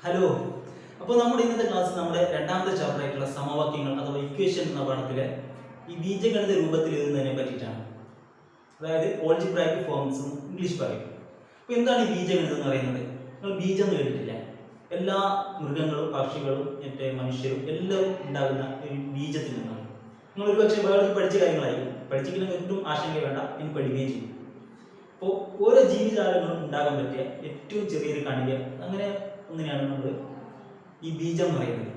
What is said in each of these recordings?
Hello. അപ്പോൾ നമ്മുടെ ഇന്നത്തെ ക്ലാസ് നമ്മുടെ രണ്ടാമത്തെ ചാപ്റ്റർ ആയിട്ടുള്ള സമവാക്യങ്ങൾ അഥവാ ഇക്വേഷൻ എന്ന പാഠത്തിലെ ഈ ബീജഗണിത രൂപത്തിൽ എഴുതുന്നതിനെ പറ്റിയിട്ടാണ്. അതായത് ഓൾജിബ്രായിക് ഫോംസും ഇംഗ്ലീഷ് പറയും. അപ്പോൾ എന്താണ് ഈ ബീജഗണിതം എന്ന് പറയുന്നത്? നിങ്ങൾ ബീജം എന്ന് കേട്ടിട്ടില്ല? എല്ലാ മൃഗങ്ങളും പക്ഷികളും മറ്റേ മനുഷ്യരും എല്ലാം ഉണ്ടാകുന്ന ഒരു ബീജത്തിൽ നിന്നാണ്. നിങ്ങൾ ഒരുപക്ഷെ ബയോളജി പഠിച്ച കാര്യങ്ങളായിരിക്കും. പഠിച്ചിരിക്കുന്ന ഏറ്റവും ആശങ്ക വേണ്ട, ഇനി പഠിക്കുകയും ചെയ്യും. അപ്പോൾ ഓരോ ജീവിജാലങ്ങളും ഉണ്ടാകാൻ പറ്റിയ ഏറ്റവും ചെറിയൊരു കണിക, അങ്ങനെ ഒന്നിനെയാണ് നമ്മൾ ഈ ബീജം എന്ന് പറയുന്നത്.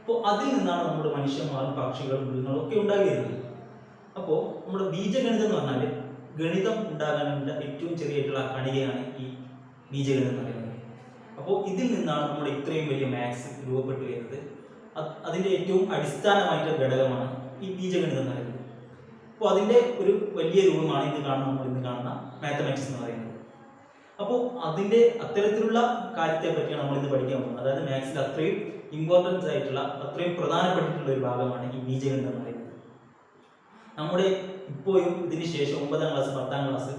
അപ്പോൾ അതിൽ നിന്നാണ് നമ്മുടെ മനുഷ്യന്മാരും പക്ഷികളും മൃഗങ്ങളും ഒക്കെ ഉണ്ടാകിയിരുന്നത്. അപ്പോൾ നമ്മുടെ ബീജഗണിതം എന്ന് പറഞ്ഞാൽ ഗണിതം ഉണ്ടാകാനുള്ള ഏറ്റവും ചെറിയായിട്ടുള്ള കണികയാണ് ഈ ബീജഗണിതം എന്ന് പറയുന്നത്. അപ്പോൾ ഇതിൽ നിന്നാണ് നമ്മുടെ ഇത്രയും വലിയ മാത്സ് രൂപപ്പെട്ടു വരുന്നത്. അതിൻ്റെ ഏറ്റവും അടിസ്ഥാനമായിട്ടുള്ള ഘടകമാണ് ഈ ബീജഗണിതം എന്ന് പറയുന്നത്. അപ്പോൾ അതിൻ്റെ ഒരു വലിയ രൂപമാണ് നമ്മൾ ഇന്ന് കാണുന്ന മാത്തമാറ്റിക്സ് എന്ന് പറയുന്നത്. അപ്പോൾ അതിൻ്റെ അത്തരത്തിലുള്ള കാര്യത്തെ പറ്റിയാണ് നമ്മൾ ഇന്ന് പഠിക്കാൻ പോകുന്നത്. അതായത് മാത്സിൽ അത്രയും ഇമ്പോർട്ടൻസ് ആയിട്ടുള്ള, അത്രയും പ്രധാനപ്പെട്ടിട്ടുള്ള ഒരു ഭാഗമാണ് ഈ ബീജഗണിതം എന്ന് പറയുന്നത്. നമ്മുടെ ഇപ്പോഴും ഇതിന് ശേഷം 9ാം class, 10ാം class,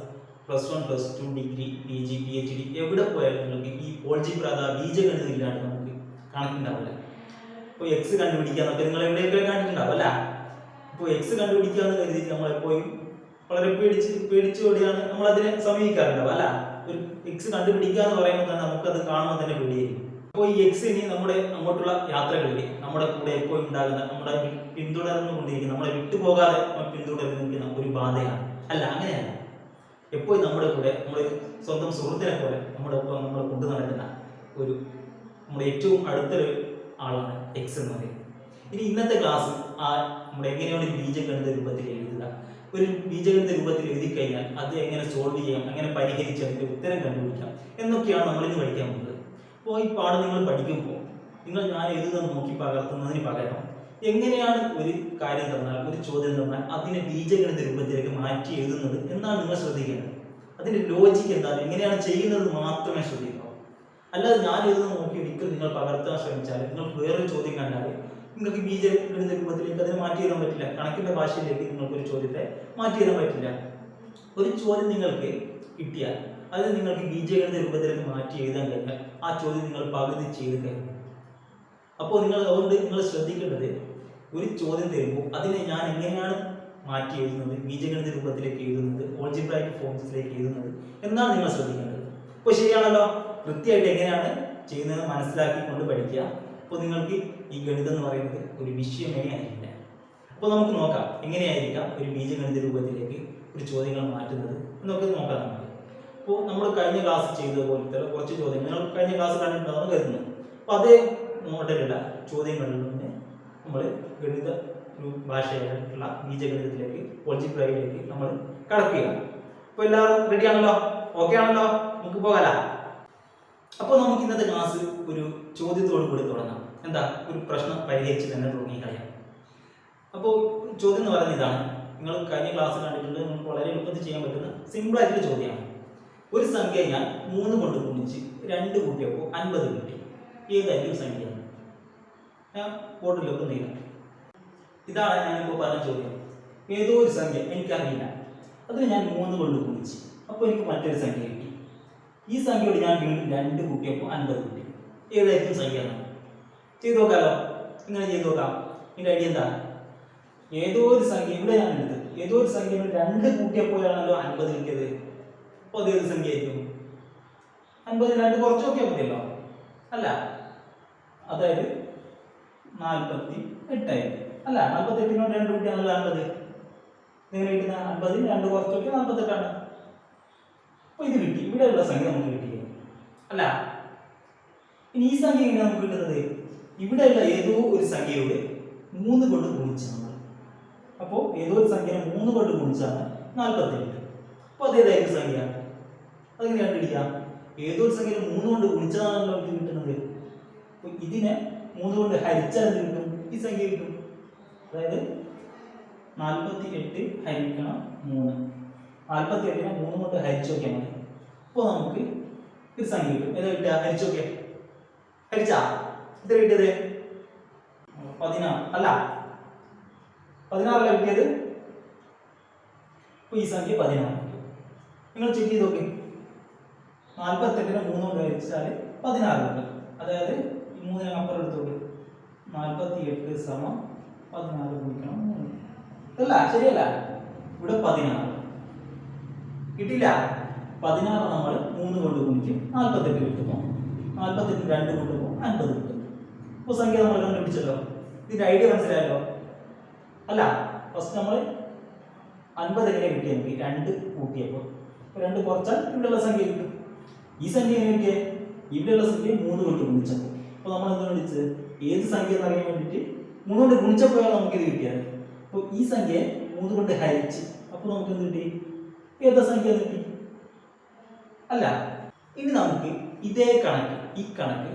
+1, +2, degree, PG, PhD എവിടെ പോയാലും നിങ്ങൾക്ക് ഈ ഓൾജിബ്ര ബീജഗണിതം ഇല്ലാണ്ട് നമുക്ക് കണക്കുണ്ടാവില്ല. ഇപ്പോൾ എക്സ് കണ്ടുപിടിക്കാന്നൊക്കെ നിങ്ങൾ എവിടെയൊക്കെ കണ്ടിട്ടുണ്ടാവും അല്ല? ഇപ്പോൾ എക്സ് കണ്ടുപിടിക്കാന്ന് കരുതിയിട്ട് നമ്മളെപ്പോഴും വളരെ പേടിച്ചോടെയാണ് നമ്മളതിനെ സമീപിക്കാറുണ്ടാവും അല്ല? ഒരു എക്സ് കണ്ടുപിടിക്കുക എന്ന് പറയുമ്പോൾ തന്നെ നമുക്കത് കാണുമ്പോൾ തന്നെ പേടിയായിരിക്കും. അപ്പോൾ ഈ എക്സ് ഇനി നമ്മുടെ അങ്ങോട്ടുള്ള യാത്രകളിൽ നമ്മുടെ കൂടെ എപ്പോഴും ഉണ്ടാകുന്ന, നമ്മുടെ പിന്തുടർന്നുകൊണ്ടിരിക്കുന്ന, നമ്മളെ വിട്ടുപോകാതെ പിന്തുടർന്നിരിക്കുന്ന ഒരു ബാധയാണ് അല്ല? അങ്ങനെയല്ല. എപ്പോഴും നമ്മുടെ കൂടെ നമ്മളൊരു സ്വന്തം സുഹൃത്തിനെ പോലെ നമ്മുടെ ഒപ്പം നമ്മളെ കൊണ്ടു നടക്കുന്ന ഒരു നമ്മുടെ ഏറ്റവും അടുത്തൊരു ആളാണ് എക്സ് എന്ന് പറയുന്നത്. ഇനി ഇന്നത്തെ ക്ലാസ് നമ്മുടെ എങ്ങനെയാണ് ഒരു ബീജഗണിത രൂപത്തിൽ എഴുതുക, ഒരു ബീജഗണിത രൂപത്തിൽ എഴുതി കഴിഞ്ഞാൽ അത് എങ്ങനെ സോൾവ് ചെയ്യാം, എങ്ങനെ പരിഹരിച്ച് അതിൻ്റെ ഉത്തരം കണ്ടുപിടിക്കാം എന്നൊക്കെയാണ് നമ്മളിന്ന് പഠിക്കാൻ പോകുന്നത്. അപ്പോൾ ഈ പാഠം നിങ്ങൾ പഠിക്കുമ്പോൾ ഞാൻ എഴുതുന്നത് നോക്കി പകർത്തുന്നതിന് പകരം എങ്ങനെയാണ് ഒരു കാര്യം തന്നാൽ, ഒരു ചോദ്യം തന്നാൽ അതിനെ ബീജഗണിത രൂപത്തിലേക്ക് മാറ്റി എഴുതുന്നത് എന്നാണ് നിങ്ങൾ ശ്രദ്ധിക്കേണ്ടത്. അതിൻ്റെ ലോജിക്ക് എന്താണ്, എങ്ങനെയാണ് ചെയ്യുന്നത് മാത്രമേ ശ്രദ്ധിക്കാവൂ. അല്ലാതെ ഞാൻ എഴുതുന്നത് നോക്കി ഒരിക്കലും നിങ്ങൾ പകർത്താൻ ശ്രമിച്ചാൽ, നിങ്ങൾക്ക് വേറൊരു ചോദ്യം കണ്ടാൽ നിങ്ങൾക്ക് ബീജഗണിത രൂപത്തിലേക്ക് അതിനെ മാറ്റി എഴുതാൻ പറ്റില്ല. കണക്കിന്റെ ഭാഷയിലേക്ക് നിങ്ങൾക്ക് ഒരു ചോദ്യത്തെ മാറ്റി എഴുതാൻ പറ്റില്ല. ഒരു ചോദ്യം നിങ്ങൾക്ക് കിട്ടിയാൽ അത് നിങ്ങൾക്ക് ബീജഗണിത രൂപത്തിലേക്ക് മാറ്റി എഴുതാൻ കഴിഞ്ഞാൽ ആ ചോദ്യം നിങ്ങൾ പകുതി ചെയ്ത് കഴിഞ്ഞു. അപ്പോൾ അതുകൊണ്ട് നിങ്ങൾ ശ്രദ്ധിക്കേണ്ടത്, ഒരു ചോദ്യം തരുമ്പോൾ അതിനെ ഞാൻ എങ്ങനെയാണ് മാറ്റി എഴുതുന്നത്, ബീജഗണിത രൂപത്തിലേക്ക് എഴുതുന്നത്, ഓൾജിബ്രായിക് ഫോംസിലേക്ക് എഴുതുന്നത് എന്നാണ് നിങ്ങൾ ശ്രദ്ധിക്കേണ്ടത്. അപ്പോൾ ശരിയാണല്ലോ? കൃത്യമായിട്ട് എങ്ങനെയാണ് ചെയ്യുന്നത് മനസ്സിലാക്കിക്കൊണ്ട് പഠിക്കുക. അപ്പോൾ നിങ്ങൾക്ക് ഈ ഗണിതം എന്ന് പറയുന്നത് ഒരു വിഷയമേ ആയിരിക്കില്ല. അപ്പോൾ നമുക്ക് നോക്കാം എങ്ങനെയായിരിക്കാം ഒരു ബീജഗണിത രൂപത്തിലേക്ക് ഒരു ചോദ്യങ്ങൾ മാറ്റുന്നത് എന്നൊക്കെ നോക്കാം നമുക്ക്. അപ്പോൾ നമ്മൾ കഴിഞ്ഞ ക്ലാസ് ചെയ്തതുപോലത്തെ കുറച്ച് ചോദ്യങ്ങൾ നിങ്ങൾ കഴിഞ്ഞ ക്ലാസ് കണ്ടിട്ടുണ്ടാവുമെന്ന് കരുതുന്നു. അപ്പോൾ അതേ മോഡലുള്ള ചോദ്യങ്ങളിൽ നിന്ന് നമ്മൾ ഗണിത ഭാഷയായിട്ടുള്ള ബീജഗണിതത്തിലേക്ക്, ഓൾജിബ്രയിലേക്ക് നമ്മൾ കടക്കുകയാണ്. അപ്പോൾ എല്ലാവരും റെഡി ആണല്ലോ? ഓക്കെ ആണല്ലോ? നമുക്ക് പോകാലോ? അപ്പോൾ നമുക്ക് ഇന്നത്തെ ക്ലാസ് ഒരു ചോദ്യത്തോടു കൂടി തുടങ്ങാം. എന്താ? ഒരു പ്രശ്നം പരിഹരിച്ച് തന്നെ തുടങ്ങിക്കളയാം. അപ്പോൾ ചോദ്യം എന്ന് പറയുന്നത് ഇതാണ്. നിങ്ങൾ കഴിഞ്ഞ ക്ലാസ് കണ്ടിട്ടുണ്ട്, നിങ്ങൾക്ക് വളരെ എളുപ്പത്തിൽ ചെയ്യാൻ പറ്റുന്ന സിമ്പിളായിട്ടുള്ള ചോദ്യമാണ്. ഒരു സംഖ്യ ഞാൻ 3 കൊണ്ട് ഗുണിച്ച് 2 കൂട്ടിയപ്പോൾ 50 കിട്ടി. ഏതായിരിക്കും സംഖ്യ? ഞാൻ ബോർഡിലൊക്കെ നീങ്ങാം. ഇതാണ് ഞാനിപ്പോൾ പറഞ്ഞ ചോദ്യം. ഏതോ ഒരു സംഖ്യ എനിക്കറിയില്ല, അതിന് ഞാൻ 3 കൊണ്ട് ഗുണിച്ച്, അപ്പോൾ എനിക്ക് മറ്റൊരു സംഖ്യ കിട്ടി. ഈ സംഖ്യയോട് ഞാൻ വീണ്ടും 2 കൂട്ടിയപ്പോൾ 50 കിട്ടി. ഏതായിരിക്കും സംഖ്യ? ചെയ്തു നോക്കാമല്ലോ? ഇങ്ങനെ ചെയ്തു നോക്കാം. ഇതിൻ്റെ ഐഡിയ എന്താ? ഏതോ ഒരു സംഖ്യ ഇവിടെ ഞാൻ എടുത്തത്, ഏതോ ഒരു സംഖ്യ 2 കൂട്ടിയപ്പോഴാണല്ലോ 50 കിട്ടിയത്. അപ്പോൾ അത് ഏത് സംഖ്യ ആയിരിക്കും? 50 2 കുറച്ച് നോക്കിയാൽ മതിയല്ലോ അല്ല? അതായത് 48 അല്ല? 48 2 കൂട്ടിയാണല്ലോ 50. എങ്ങനെ കിട്ടുന്ന? 50 2 കുറച്ച് നോക്കിയാൽ 48ആണ്. അപ്പോൾ ഇത് കിട്ടി, ഇവിടെയുള്ള സംഖ്യ നമുക്ക് കിട്ടിയത് അല്ല? ഇനി ഈ സംഖ്യ എങ്ങനെയാണ് നമുക്ക് കിട്ടുന്നത്? ഇവിടെയുള്ള ഏതോ ഒരു സംഖ്യയോട് 3 കൊണ്ട് ഗുണിച്ചാണ്. അപ്പോൾ ഏതോ ഒരു സംഖ്യ 3 കൊണ്ട് ഗുണിച്ചാണ് 48. അപ്പോൾ അതേതായിരിക്കും സംഖ്യ? അതെങ്ങനെയാണ് പിടിക്കാം? ഏതോ ഒരു സംഖ്യ 3 കൊണ്ട് ഗുണിച്ചതാണല്ലോ ഇത് കിട്ടുന്നത്. അപ്പോൾ ഇതിനെ 3 കൊണ്ട് ഹരിച്ചാൽ എന്ത് കിട്ടും? ഈ സംഖ്യ കിട്ടും. അതായത് 48 ഹരിക്കണം 3. 48നെ 3 കൊണ്ട് ഹരിച്ചു നോക്കിയാൽ മതി. അപ്പോൾ നമുക്ക് ഒരു സംഖ്യ കിട്ടും. ഏതാ കിട്ടുക? ഹരിച്ചു നോക്കിയാൽ. ഹരിച്ചാ എത്ര കിട്ടിയത്? 16 അല്ല? 16 കിട്ടിയത്. അപ്പോൾ ഈ സംഖ്യ 16 കിട്ടും. നിങ്ങൾ ചെക്ക് ചെയ്ത് നോക്കി. 48നെ 3 കൊണ്ട് ഹരിച്ചാൽ 16 കിട്ടും. അതായത് ഈ 3 അപ്പുറം എടുത്തോളൂ. 48 സമം 16 ഗുണിക്കണം 3 അല്ല ശരിയല്ല, ഇവിടെ 16 കിട്ടില്ല. 16 നമ്മൾ 3 കൊണ്ട് ഗുണിക്കും 48 കിട്ടുമോ? 48 2 കൂട്ടുമ്പോൾ 50 കിട്ടും. ഇപ്പോൾ സംഖ്യ നമ്മൾ കണ്ടുപിടിച്ചല്ലോ. ഇതിന്റെ ഐഡിയ മനസ്സിലായല്ലോ അല്ല? ഫസ്റ്റ് നമ്മൾ 50 എങ്ങനെ കിട്ടിയെങ്കിൽ 2 കൂട്ടിയപ്പോൾ 2 കുറച്ചാൽ ഇവിടെയുള്ള സംഖ്യ കിട്ടും. ഈ സംഖ്യ എങ്ങനെ കിട്ടിയേ? ഇവിടെയുള്ള സംഖ്യ 3 കൊണ്ട് ഗുണിച്ചപ്പോൾ. അപ്പോൾ നമ്മൾ എന്താ വിളിച്ചത്? ഏത് സംഖ്യ എന്ന് അറിയാൻ വേണ്ടിയിട്ട് 3 കൊണ്ട് ഗുണിച്ചപ്പോഴാണ് നമുക്ക് ഇത് കിട്ടിയത്. അപ്പോൾ ഈ സംഖ്യയെ 3 കൊണ്ട് ഹരിച്ച് അപ്പോൾ നമുക്ക് എന്ത് കിട്ടി? ഏതാ സംഖ്യ കിട്ടി അല്ല? ഇനി നമുക്ക് ഇതേ കണക്ക്, ഈ കണക്ക്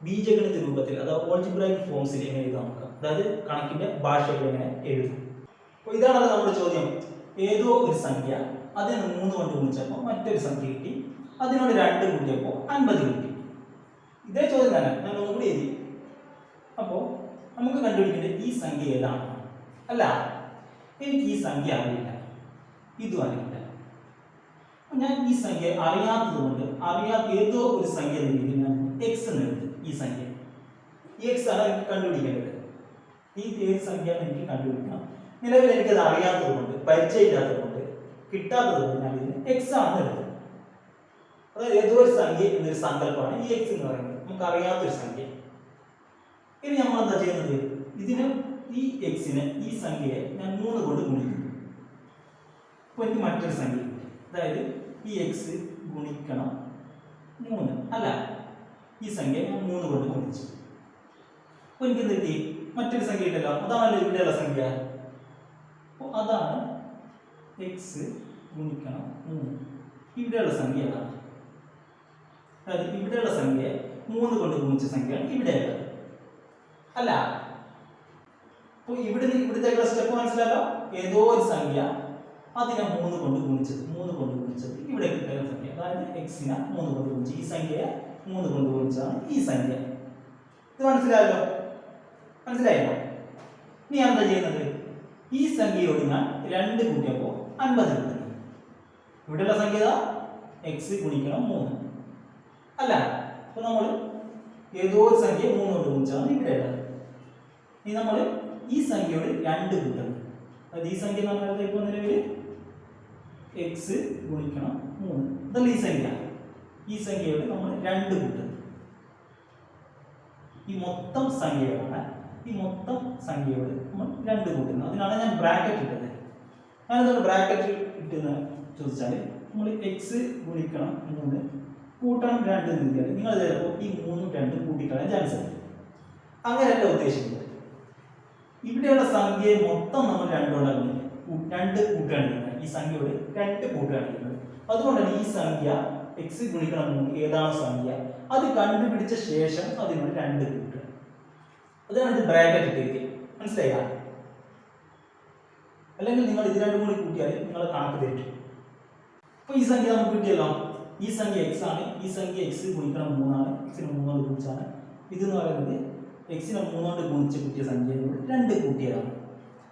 ബീജഗണിത രൂപത്തിൽ അഥവാ ഓൾജിബ്രായിക് ഫോംസിൽ എങ്ങനെ എഴുതാൻ നോക്കാം. അതായത് കണക്കിന്റെ ഭാഷയിൽ എങ്ങനെ എഴുതും. അപ്പോൾ ഇതാണല്ലോ നമ്മുടെ ചോദ്യം. ഏതോ ഒരു സംഖ്യ അതിന് 3 കൊണ്ട് ഗുണിച്ചപ്പോൾ മറ്റൊരു സംഖ്യ കിട്ടി, അതിനോട് 2 കൂട്ടിയപ്പോൾ 50 കിട്ടി. ഇതേ ചോദ്യം തന്നെ ഞാൻ ഒന്നുകൂടി എഴുതി. അപ്പോൾ നമുക്ക് കണ്ടുപിടിക്കേണ്ടത് ഈ സംഖ്യ ഏതാണ് അല്ല? എനിക്ക് ഈ സംഖ്യ അറിയില്ല, ഇതും അറിയില്ല. ഞാൻ ഈ സംഖ്യ അറിയാത്തത് കൊണ്ട് അറിയാത്ത ഏതോ ഒരു സംഖ്യ രീതിയിൽ ഞാൻ എക്സ് എന്ന് എടുത്തു. ഈ സംഖ്യ ഈ എക്സ് ആണ് എനിക്ക് കണ്ടുപിടിക്കേണ്ടത്. ഈ ഏത് സംഖ്യ എനിക്ക് കണ്ടുപിടിക്കണം. നിലവിൽ എനിക്കത് അറിയാത്തത് കൊണ്ട്, പരിചയമില്ലാത്തത് കൊണ്ട്, കിട്ടാത്തത് കൊണ്ട് ഞാൻ ഇതിന് എക്സ് ആണെന്ന് എടുത്തു. അതായത് ഏതോ ഒരു സംഖ്യ എന്നൊരു സങ്കല്പമാണ് ഈ എക്സ് എന്ന് പറയുന്നത്. നമുക്ക് അറിയാത്തൊരു സംഖ്യ. ഇനി നമ്മൾ എന്താ ചെയ്യുന്നത്? ഇതിന് ഈ എക്സിനെ, ഈ സംഖ്യയെ ഞാൻ 3 കൊണ്ട് ഗുണിക്കുന്നു. അപ്പോൾ എനിക്ക് മറ്റൊരു സംഖ്യ കിട്ടി. അതായത് ഈ എക്സ് ഗുണിക്കണം 3 അല്ല, ഈ സംഖ്യ ഞാൻ 3 കൊണ്ട് ഗുണിച്ചു. അപ്പോൾ എനിക്ക് എന്ത് കിട്ടി? മറ്റൊരു സംഖ്യ കിട്ടല്ലോ. അതാണല്ലോ ഇവിടെയുള്ള സംഖ്യ. അപ്പോൾ അതാണ് എക്സ് ഗുണിക്കണം 3. ഇവിടെയുള്ള സംഖ്യ അതാണ്. അതായത് ഇവിടെയുള്ള സംഖ്യ 3 കൊണ്ട് ഗുണിച്ച സംഖ്യയാണ് ഇവിടെയുള്ളത് അല്ല? അപ്പോൾ ഇവിടുത്തെ സ്റ്റെപ്പ് മനസ്സിലായോ? ഏതോ ഒരു സംഖ്യ അതിനെ 3 കൊണ്ട് ഗുണിച്ചത് ഇവിടെ കിട്ടുന്ന സംഖ്യ, അതായത് എക്സിനെ 3 കൊണ്ട് ഗുണിച്ച് ഈ സംഖ്യയെ 3 കൊണ്ട് ഗുണിച്ചാണ് ഈ സംഖ്യ. ഇത് മനസ്സിലായല്ലോ? മനസ്സിലായല്ലോ? ഇനി ഞാൻ എന്താ ചെയ്യുന്നത്? ഈ സംഖ്യയോട് ഞാൻ 2 കൂട്ടിയപ്പോൾ 50 കിട്ടുന്നു. ഇവിടെയുള്ള സംഖ്യ എക്സ് ഗുണിക്കണം 3 അല്ല? അപ്പോൾ നമ്മൾ ഏതോ ഒരു സംഖ്യ 3 കൊണ്ട് ഗുണിച്ചാണ് ഇവിടെ ഉള്ളത്. ഇനി നമ്മൾ ഈ സംഖ്യയോട് 2 കൂട്ടണം. അതായത് ഈ സംഖ്യ നമ്മൾ ഇപ്പോൾ നിലവിൽ എക്സ് ഗുണിക്കണം 3 ഇതല്ല ഈ സംഖ്യ. ഈ സംഖ്യയോട് നമ്മൾ 2 കൂട്ടുന്നു. ഈ മൊത്തം സംഖ്യയോടാണ്, ഈ മൊത്തം സംഖ്യയോട് നമ്മൾ 2 കൂട്ടുന്നു. അതിനാണ് ഞാൻ ബ്രാക്കറ്റ് ഇട്ടത്. ഞാനെന്താണ് ബ്രാക്കറ്റ് ഇട്ടെന്ന് ചോദിച്ചാൽ, നമ്മൾ എക്സ് ഗുണിക്കണം 3 കൂട്ടണം 2 എന്ന് എഴുതിയാൽ നിങ്ങൾ ചിലപ്പോൾ ഈ 3 2 കൂട്ടിക്കളയാൻ ചാൻസ് ഉണ്ട്. അങ്ങനെയല്ല ഉദ്ദേശിക്കുന്നത്. ഇവിടെയുള്ള സംഖ്യയെ മൊത്തം നമ്മൾ 2 കൊണ്ടാണ് 2 കൂട്ടുകയാണ് ചെയ്യുന്നത്. ഈ സംഖ്യയോട് 2 കൂട്ടുകയാണ് ചെയ്യുന്നത്. അതുകൊണ്ടാണ് ഈ സംഖ്യ എക്സ് ഗുണിക്കണം 3 ഏതാണ് സംഖ്യ അത് കണ്ടുപിടിച്ച ശേഷം അതിനോട് 2 കൂട്ടുക. അതാണ് ഇത് ബ്രാക്കറ്റ് ഇട്ടിരിക്കുക. മനസ്സിലായില്ല? അല്ലെങ്കിൽ നിങ്ങൾ ഇത് 2 കൂടി കൂട്ടിയാൽ നിങ്ങൾ കണക്ക് തെറ്റും. അപ്പോൾ ഈ സംഖ്യ നമുക്ക് കിട്ടിയല്ലോ. ഈ സംഖ്യ എക്സ് ആണ്, ഈ സംഖ്യ എക്സ് ഗുണിക്കണം 3 ആണ്, എക്സിന് 3 കൊണ്ട് ഗുണിച്ചാണ്. ഇതെന്ന് പറയുന്നത് എക്സിനെ 3 കൊണ്ട് ഗുണിച്ച് കൂട്ടിയ സംഖ്യയോട് 2 കൂട്ടിയതാണ്.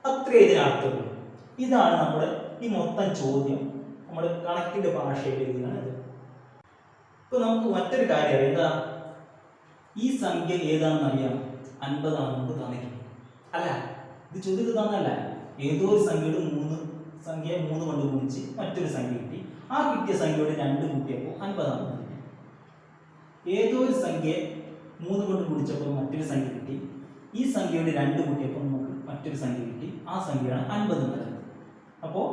അത്രേ ഇതിനർത്ഥമുള്ളൂ. ഇതാണ് നമ്മുടെ ഈ മൊത്തം ചോദ്യം നമ്മുടെ കണക്കിന്റെ ഭാഷയിൽ എഴുതിയാണ് ഇത്. ഇപ്പൊ നമുക്ക് മറ്റൊരു കാര്യം അറിയാം. എന്താ? ഈ സംഖ്യ ഏതാണെന്ന് അറിയാം. 50 ആണ് നമുക്ക് തന്നിട്ടുണ്ട് അല്ല? ഇത് ചോദ്യത്തിൽ തന്നല്ല. ഏതോ ഒരു സംഖ്യയുടെ 3 കൊണ്ട് ഗുണിച്ച് മറ്റൊരു സംഖ്യ കിട്ടി. ആ കിട്ടിയ സംഖ്യയോട് 2 കൂട്ടിയപ്പോൾ 50 ആണ് കിട്ടി. ഏതോ ഒരു സംഖ്യ 3 കൊണ്ട് ഗുണിച്ചപ്പോൾ മറ്റൊരു സംഖ്യ കിട്ടി. ഈ സംഖ്യയോട് 2 കൂട്ടിയപ്പോൾ നമുക്ക് മറ്റൊരു സംഖ്യ കിട്ടി. ആ സംഖ്യയാണ് 50 എന്ന് പറയുന്നത്. അപ്പോൾ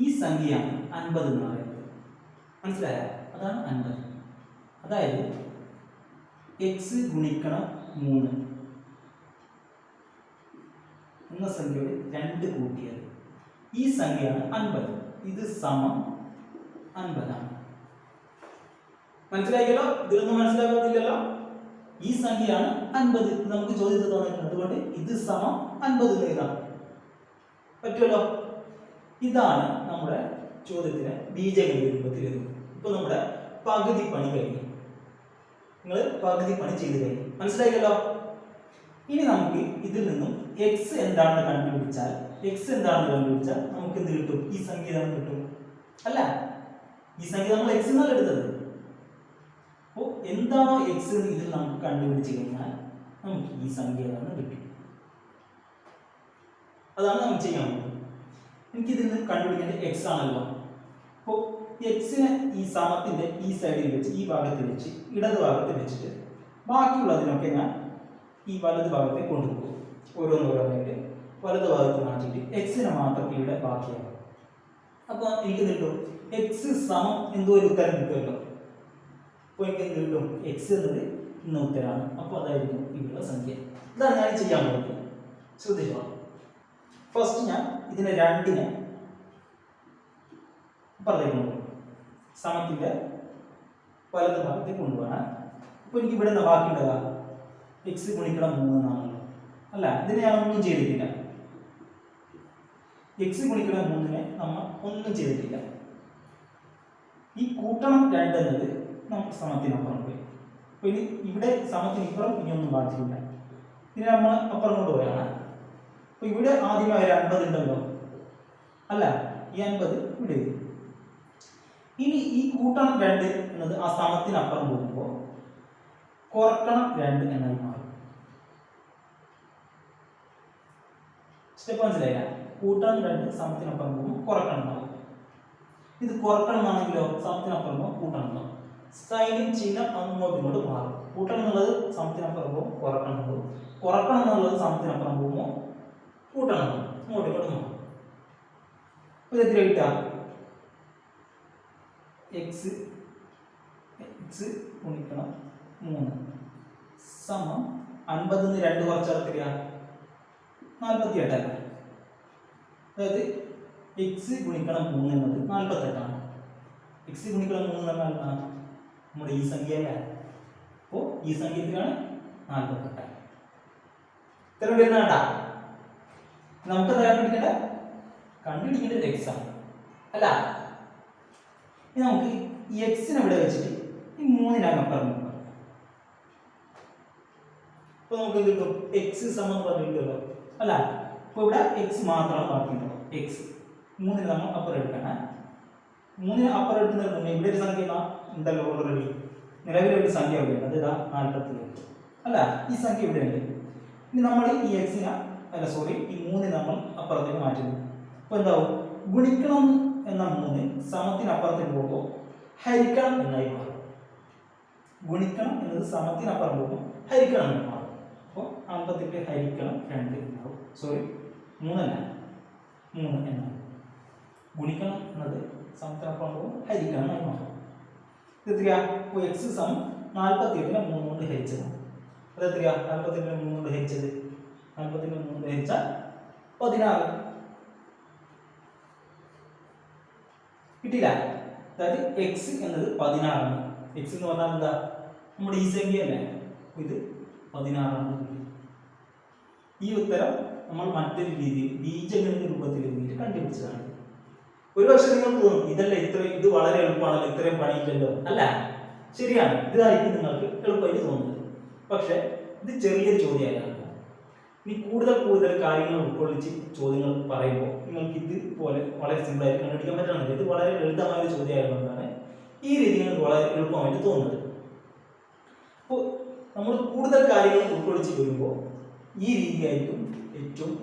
ഈ സംഖ്യയാണ് 50 എന്ന് പറയുന്നത്. മനസ്സിലായ? അതാണ് 50. അതായത് എക്സ് ഗുണിക്കണം 3 എന്ന സംഖ്യയോട് 2 കൂട്ടിയത് ഈ സംഖ്യയാണ് 50. ഇത് സമം 50 ആണ്. മനസ്സിലാക്കിയല്ലോ? ഇതിലൊന്നും മനസ്സിലാക്കാത്തില്ലല്ലോ. ഈ സംഖ്യയാണ് 50. നമുക്ക് ചോദ്യത്തിൽ തന്നിട്ടുണ്ട്. അതുകൊണ്ട് ഇത് സമം 50 എന്ന് എഴുതാം. പറ്റുമല്ലോ? ഇതാണ് നമ്മുടെ ചോദ്യത്തിന് ബീജഗണിത രൂപത്തിൽ എഴുതുന്നത്. ഇപ്പൊ നമ്മുടെ പകുതി പണി കഴിഞ്ഞു. നിങ്ങൾ പകുതി പണി ചെയ്ത് കഴിഞ്ഞു. മനസ്സിലായല്ലോ? ഇനി നമുക്ക് ഇതിൽ നിന്നും എക്സ് എന്താണെന്ന് കണ്ടുപിടിച്ചാൽ നമുക്ക് എന്ത് കിട്ടും? ഈ സംഖ്യ കിട്ടും അല്ല? ഈ സംഖ്യ നമ്മൾ എക്സ് എന്നല്ല എടുത്തത്. അപ്പോൾ എന്താണോ എക്സ് എന്ന് ഇതിൽ നമുക്ക് കണ്ടുപിടിച്ച് കഴിഞ്ഞാൽ നമുക്ക് ഈ സംഖ്യ ഏതാണ് കിട്ടും. അതാണ് നമുക്ക് ചെയ്യാൻ പോകുന്നത്. എനിക്കിതിൽ നിന്ന് കണ്ടുപിടിക്കേണ്ടത് എക്സ് ആണല്ലോ. അപ്പോൾ എക്സിനെ ഈ സമത്തിന്റെ ഈ സൈഡിൽ വെച്ച്, ഈ ഭാഗത്ത് വെച്ച്, ഇടത് ഭാഗത്ത് വെച്ചിട്ട് ബാക്കിയുള്ളതിനൊക്കെ ഞാൻ ഈ വലത് ഭാഗത്തേക്ക് കൊണ്ടുപോകും. ഓരോന്നോരോന്നായിട്ട് വലത് ഭാഗത്ത് മാറ്റിയിട്ട് എക്സിനെ മാത്രം ഇവിടെ ബാക്കിയാകും. അപ്പോൾ എനിക്ക് കിട്ടും എക്സ് സമം എന്തോ ഒരു ഉത്തരം കിട്ടുമല്ലോ. അപ്പോൾ എനിക്ക് എന്ത് കിട്ടും? എക്സ് എന്നത് ഇന്ന ഉത്തരമാണ്. അപ്പോൾ അതായിരിക്കും ഇവിടെയുള്ള സംഖ്യ. ഇതാണ് ഞാൻ ചെയ്യാൻ പോകുന്നത്. ശ്രദ്ധിച്ചോ. ഫസ്റ്റ് ഞാൻ ഇതിനെ രണ്ടിനെ അപ്പുറത്തേക്ക് കൊണ്ടുപോകും. സമത്തിന്റെ വലത് ഭാഗത്തേക്ക് കൊണ്ടുപോകണം. അപ്പോൾ എനിക്ക് ഇവിടെ നിന്ന് ബാക്കിയുണ്ടാകാം എക്സ് ഗുണിക്കണം 3 എന്നാണല്ലോ. അല്ല, ഇതിനെ ഞാൻ ഒന്നും ചെയ്തിട്ടില്ല. എക്സ് ഗുണിക്കണം 3നെ നമ്മൾ ഒന്നും ചെയ്തിട്ടില്ല. ഈ കൂട്ടണം 2 എന്നത് നമുക്ക് സമത്തിനപ്പുറം പോയി. അപ്പോൾ ഇനി ഇവിടെ സമത്തിനിപ്പുറം ഇനി ഒന്നും ബാക്കിയില്ല. ഇതിനെ നമ്മൾ അപ്പുറം കൊണ്ടുപോയാണ്. അപ്പോൾ ഇവിടെ ആദ്യമായി ഒരു 50 ഉണ്ടല്ലോ. അല്ല, ഈ 50 ഇവിടെ. ഇനി ഈ കൂട്ടണം 2 എന്നത് ആ സമത്തിനപ്പുറം പോകുമ്പോൾ കുറക്കണം 2 എന്നായി മാറും. സ്റ്റെപ്പ് മനസ്സിലായില്ല? കൂട്ടണം 2 സമത്തിനപ്പുറം പോകുമ്പോൾ കുറക്കണം എന്നാവും. ഇത് കുറക്കണം എന്നാണെങ്കിലോ സമത്തിനപ്പുറം പോകുമ്പോൾ കൂട്ടണം എന്നാവും. സൈനും ചിഹ്നം അങ്ങോട്ടും ഇങ്ങോട്ടും മാറും. കൂട്ടണം എന്നുള്ളത് സമത്തിനപ്പുറം പോകും, കുറക്കണം പോകും. കുറക്കണം എന്നുള്ളത് സമത്തിനപ്പുറം പോകുമ്പോൾ കൂട്ടണം അങ്ങോട്ടും ഇങ്ങോട്ടും മാറും. അപ്പോൾ ഇത് എത്ര കിട്ടുക? എക്സ് ഗുണിക്കണം 3 സമം 50 നിന്ന് 2 കുറച്ചാൽ എത്രയാ? 48 അല്ല. അതായത് എക്സ് ഗുണിക്കണം 3 എന്നത് 48ആണ്. എക്സ് ഗുണിക്കണം 3 എന്ന് പറഞ്ഞാൽ നമ്മുടെ ഈ സംഖ്യ അല്ലേ. അപ്പോൾ ഈ സംഖ്യ എത്രയാണ്? 48. ഇത്ര വരുന്ന വേണ്ട. നമുക്ക് കണ്ടുപിടിക്കേണ്ടത് എക്സ് ആണ് അല്ല. ഇനി നമുക്ക് ഈ എക്സിനെ ഇവിടെ വെച്ചിട്ട് ഈ 3 അപ്പുറം നോക്കാം. അപ്പോൾ നമുക്ക് കിട്ടും എക്സ് സമം പറഞ്ഞിട്ടുണ്ടല്ലോ അല്ല. അപ്പോൾ ഇവിടെ എക്സ് മാത്രമാണ് ബാക്കിയുണ്ടാവും. എക്സ് 3 നമ്മൾ അപ്പുറം എടുക്കണം. 3 അപ്പുറം എടുക്കുന്നതിന് മുന്നേ ഇവിടെ ഒരു സംഖ്യ ഉണ്ടല്ലോ ഓൾറെഡി. നിലവിലൊരു സംഖ്യ ഉണ്ട്, അത് 47 അല്ല. ഈ സംഖ്യ ഇവിടെ ഉണ്ട്. ഇനി നമ്മൾ ഈ എക്സിനെ ഈ 3 നമ്മൾ അപ്പുറത്തേക്ക് മാറ്റുന്നു. അപ്പോൾ എന്താവും? ഗുണിക്കണം എന്ന 3 സമത്തിനപ്പുറത്തേക്ക് പോകുമ്പോൾ ഹരിക്കണം എന്നായി മാറും. ഗുണിക്കണം എന്നത് സമത്തിനപ്പുറം പോകുമ്പോൾ ഹരിക്കണം എന്ന് മാറും. അപ്പോൾ 58 ഹരിക്കണം 2 എന്നാവും. 3 അല്ല, 3 എന്നാവും. ഗുണിക്കണം എന്നത് സമത്തിനപ്പുറം പോകുമ്പോൾ ഹരിക്കണം എന്നായി മാറും. ഇത് എത്രയാ? ഇപ്പോൾ എക്സ് സമം 48നെ 3 കൊണ്ട് ഹരിച്ചതാണ്. അത് എത്രയാ? 48നെ 3 കൊണ്ട് ഹരിച്ചത് 48നെ 3 കൊണ്ട് ഹരിച്ചാൽ 16 കിട്ടില്ല. അതായത് എക്സ് എന്നത് 16 ആണ്. എക്സ് എന്ന് പറഞ്ഞാൽ എന്താ? നമ്മുടെ ഈ സംഖ്യ അല്ലേ. ഇത് 16 ആണ്. ഈ ഉത്തരം നമ്മൾ മറ്റൊരു രീതിയിൽ ബീജഗണിത രൂപത്തിൽ എഴുതിയിട്ട് കണ്ടുപിടിച്ചതാണ്. ഒരു പക്ഷേ നിങ്ങൾക്ക് തോന്നും ഇതല്ല ഇത് വളരെ എളുപ്പമാണല്ലോ, ഇത്രയും പണിയില്ലല്ലോ. അല്ല, ശരിയാണ്, ഇതായിരിക്കും നിങ്ങൾക്ക് എളുപ്പമായിട്ട് തോന്നുന്നത്. പക്ഷെ ഇത് ചെറിയൊരു ചോദ്യമായാണ്. ഇനി കൂടുതൽ കാര്യങ്ങൾ ഉൾക്കൊള്ളിച്ച് ചോദ്യങ്ങൾ പറയുമ്പോൾ നിങ്ങൾക്ക് ഇതുപോലെ വളരെ സിമ്പിളായിട്ട് കണ്ടുപിടിക്കാൻ പറ്റുന്നില്ല. ഇത് വളരെ ലളിതമായ ഒരു ചോദ്യമായതുകൊണ്ടാണ് ഈ രീതി നിങ്ങൾക്ക് വളരെ എളുപ്പമായിട്ട് തോന്നുന്നത്. അപ്പോൾ നമ്മൾ കൂടുതൽ കാര്യങ്ങൾ ഉൾക്കൊള്ളിച്ച് വരുമ്പോൾ ഈ രീതിയായിരിക്കും ഏറ്റവും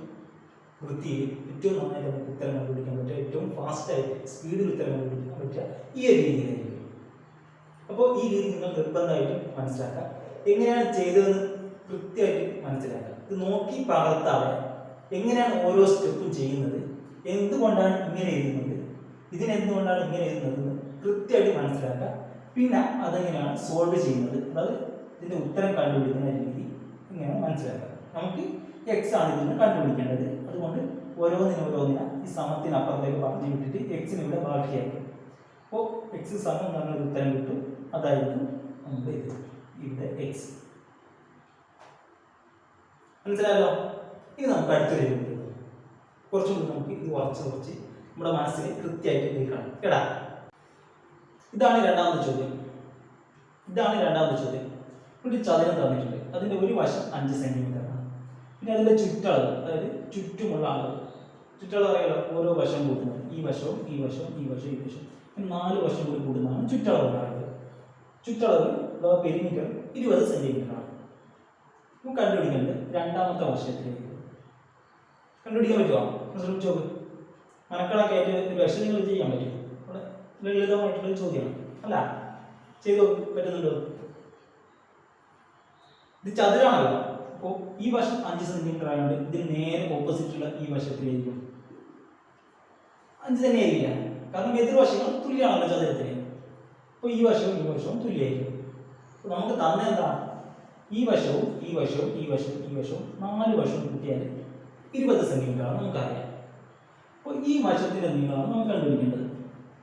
വൃത്തിയിൽ, ഏറ്റവും നന്നായിട്ട് നമുക്ക് ഉത്തരം കണ്ടുപിടിക്കാൻ പറ്റുക, ഏറ്റവും ഫാസ്റ്റായിട്ട് സ്പീഡിൽ ഉത്തരം കണ്ടുപിടിക്കാൻ പറ്റുക ഈ ഒരു രീതിയിലായിരിക്കും. അപ്പോൾ ഈ രീതി നിങ്ങൾ നിർബന്ധമായിട്ടും മനസ്സിലാക്കുക. എങ്ങനെയാണ് ചെയ്തതെന്ന് കൃത്യമായിട്ട് മനസ്സിലാക്കുക. ഇത് നോക്കി പകർത്താതെ എങ്ങനെയാണ് ഓരോ സ്റ്റെപ്പും ചെയ്യുന്നത്, എന്തുകൊണ്ടാണ് ഇങ്ങനെ എഴുതുന്നത്, ഇതിനെന്തുകൊണ്ടാണ് ഇങ്ങനെ എഴുതുന്നത് കൃത്യമായിട്ട് മനസ്സിലാക്കുക. പിന്നെ അതെങ്ങനെയാണ് സോൾവ് ചെയ്യുന്നത്, അതായത് ഇതിൻ്റെ ഉത്തരം കണ്ടുപിടിക്കുന്ന രീതി ഇങ്ങനെ മനസ്സിലാക്കുക. നമുക്ക് എക്സ് ആണ് ഇതിന് കണ്ടുപിടിക്കേണ്ടത്. അതുകൊണ്ട് ഓരോന്നിനെ ഈ സമത്തിനപ്പുറത്തേക്ക് പറഞ്ഞു വിട്ടിട്ട് എക്സിന് ഇവിടെ ബാക്കിയാക്കും. അപ്പോൾ എക്സ് സമം എന്ന് പറഞ്ഞൊരു ഉത്തരം കിട്ടും. അതായിരിക്കും നമ്മുടെ ഇവിടെ എക്സ്. മനസ്സിലായല്ലോ? ഇനി നമുക്ക് അടുത്തൊരു ചോദ്യം. കുറച്ചുകൂടി നമുക്ക് ഇത് കുറച്ച് നമ്മുടെ മനസ്സിൽ കൃത്യമായിട്ട് നിൽക്കണം. എടാ, ഇതാണ് രണ്ടാമത്തെ ചോദ്യം. ഒരു ചതുരം തന്നിട്ടുണ്ട്. അതിൻ്റെ ഒരു വശം 5 സെന്റിമീറ്ററാണ്. പിന്നെ അതിൻ്റെ ചുറ്റളവ്, അതായത് ചുറ്റുമുള്ള അളവ്, ചുറ്റളവ് അറിയാലോ, ഓരോ വശം കൂട്ടുന്നത്. ഈ വശവും ഈ വശവും ഈ വശവും ഈ വശവും 4 വശം കൂടി കൂടുന്നതാണ് ചുറ്റളവ് പറയുന്നത്. ചുറ്റളവ് അഥവാ പെരിമീറ്റർ 20 സെന്റിമീറ്റർ ആണ്. നമുക്ക് കണ്ടുപിടിക്കേണ്ടത് രണ്ടാമത്തെ വർഷത്തിലേക്ക്. കണ്ടുപിടിക്കാൻ പറ്റുമോ? ശ്രമിച്ചു നോക്ക്. മനക്കണൊക്കെ ആയിട്ട് ഒരു വർഷം നിങ്ങൾ ചെയ്യാൻ പറ്റും. അവിടെ ലളിതമായിട്ടുള്ള ചോദ്യമാണ് അല്ല, ചെയ്തു പറ്റുന്നുണ്ടോ? ഇത് ചതുരാണല്ലോ. അപ്പോൾ ഈ വശം 5 സെന്റിമീറ്റർ ആയതുകൊണ്ട് ഇതിന് നേരെ ഓപ്പോസിറ്റുള്ള ഈ വശത്തിലായിരിക്കും 5 തന്നെയായിരിക്കില്ല. കാരണം എതിർവശങ്ങൾ തുല്യമാണല്ലോ ചതുരത്തിന്. അപ്പോൾ ഈ വശവും തുല്യമായിരിക്കും. അപ്പോൾ നമുക്ക് തന്നെ എന്താ, ഈ വശവും 4 വശവും കൂട്ടിയാൽ 20 സെന്റിമീറ്റർ ആണ് നമുക്കറിയാം. അപ്പോൾ ഈ വശത്തിന്റെ നീളമാണ് നമുക്ക് കണ്ടുപിടിക്കേണ്ടത്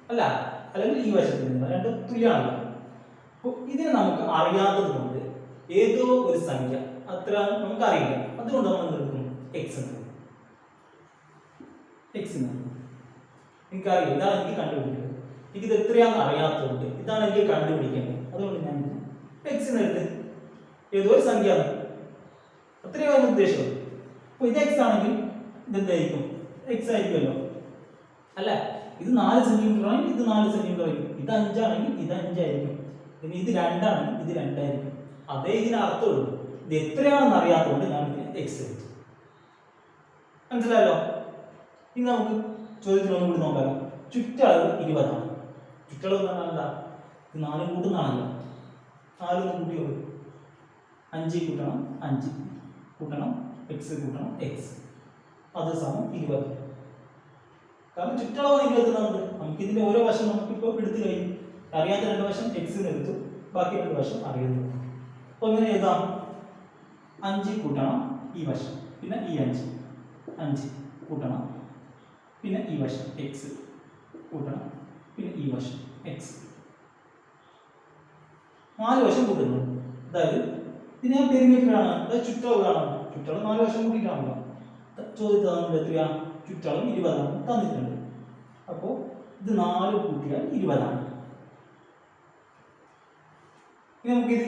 അല്ല, അല്ലെങ്കിൽ ഈ വശത്തിന്റെ നീളം രണ്ടും തുല്യമാണല്ലോ. അപ്പോൾ ഇതിനെ നമുക്ക് അറിയാത്തത് കൊണ്ട് ഏതോ ഒരു സംഖ്യ അത്ര നമുക്കറിയില്ല, അതുകൊണ്ട് നമ്മൾ എന്തെടുക്കും? എക്സ് എനിക്കറിയില്ല, ഇതാണ് എനിക്ക് കണ്ടുപിടിക്കുന്നത്. എനിക്കിത് എത്രയാണെന്ന് അറിയാത്തതുകൊണ്ട് ഇതാണ് എനിക്ക് കണ്ടുപിടിക്കേണ്ടത്. അതുകൊണ്ട് ഞാൻ എക്സ് എടുത്ത് ഏതോ ഒരു സംഖ്യ അത്രയാണ് ഉദ്ദേശം. അപ്പോൾ ഇത് എക്സ് ആണെങ്കിൽ ഇതെന്തായിരിക്കും? എക്സ് ആയിരിക്കുമല്ലോ അല്ല. ഇത് 4 സെന്റിമീറ്റർ ആണെങ്കിൽ ഇത് 4 സെന്റിമീറ്റർ ആയിരിക്കും. ഇത് 5 ആണെങ്കിൽ ഇത് 5 ആയിരിക്കും. പിന്നെ ഇത് 2 ആണെങ്കിൽ ഇത് 2 ആയിരിക്കും. അതേ ഇതിന് അർത്ഥമുള്ളൂ. ഇത് എത്രയാണെന്ന് അറിയാത്തതുകൊണ്ട് ഞാൻ എക്സ് എടുത്തു. മനസ്സിലായല്ലോ? ഇനി നമുക്ക് ചോദ്യത്തിലൊന്നും കൂടി നോക്കാം. ചുറ്റളവ് 20 ആണ്. ചുറ്റളവ് എന്ന് പറഞ്ഞാൽ എന്താ? ഇത് 4 കൂട്ടുന്നതാണല്ലോ. 4 കൂട്ടിയോ 5 കൂട്ടണം 5 കൂട്ടണം എക്സ് കൂട്ടണം എക്സ്, അത് സമം 20. കാരണം ചുറ്റളവാണ് 20. നമുക്ക് ഇതിന്റെ ഓരോ വശം നമുക്കിപ്പോൾ എടുത്തു കഴിഞ്ഞു. അറിയാത്ത 2 വശം എക്സിന് എടുത്തു, ബാക്കി 2 വശം അറിയുന്നു. അപ്പോൾ ഇങ്ങനെ എഴുതാം. 5 കൂട്ടണം ഈ വശം പിന്നെ ഈ 5 കൂട്ടണം പിന്നെ ഈ വശം എക്സ് കൂട്ടണം പിന്നെ ഈ വശം എക്സ്, 4 വശം കൂട്ടുന്നു. അതായത് ഇത് ഞാൻ പെരിമീറ്റർ ആണ്, അതായത് ചുറ്റളവ് കാണാം. ചുറ്റളവ് 4 വശം കൂട്ടിയിട്ടാണല്ലോ. ചോദ്യത്തിൽ തന്നിട്ട് എത്രയാ? ചുറ്റളവ് 20 ആണ് തന്നിട്ടുണ്ട്. അപ്പോൾ ഇത് 4 കൂട്ടിയാൽ 20 ആണ്. ഇനി നമുക്കിത്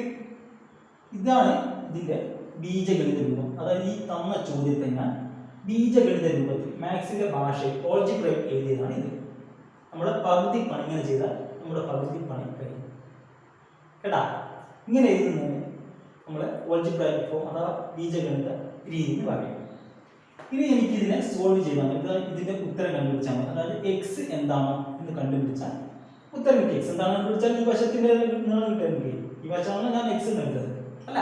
ഇതാണ് ഇതിന്റെ ബീജഗണിത രൂപം. അതായത് ഈ തന്ന ചോദ്യത്തെ ഞാൻ ബീജഗണിത രൂപത്തിൽ മാത്സിന്റെ ഭാഷയിൽ ഓൾജിബ്രയിൽ എഴുതിയതാണ് ഇത്. നമ്മുടെ പകുതി പണി ഇങ്ങനെ ചെയ്താൽ നമ്മുടെ പകുതി പണി കഴിയും കേട്ടാ. ഇങ്ങനെ എഴുതുന്നതിന് നമ്മൾ ഓൾജിബ്രൈക് ഫോം അഥവാ ബീജഗണിത രീതി എന്ന് പറയും. ഇനി എനിക്ക് ഇതിനെ സോൾവ് ചെയ്താൽ മതി. ഇതിന്റെ ഉത്തരം കണ്ടുപിടിച്ചാൽ മതി. അതായത് എക്സ് എന്താണ് എന്ന് കണ്ടുപിടിച്ചാൽ ഉത്തരം കിട്ടി. എക്സ് എന്താണെന്ന് കണ്ടുപിടിച്ചാൽ ഈ വശത്തിന്റെ നീളം കിട്ടാൻ എനിക്ക് ഈ വശമാണ് ഞാൻ എക്സ് എന്ന് എടുത്തത് അല്ല.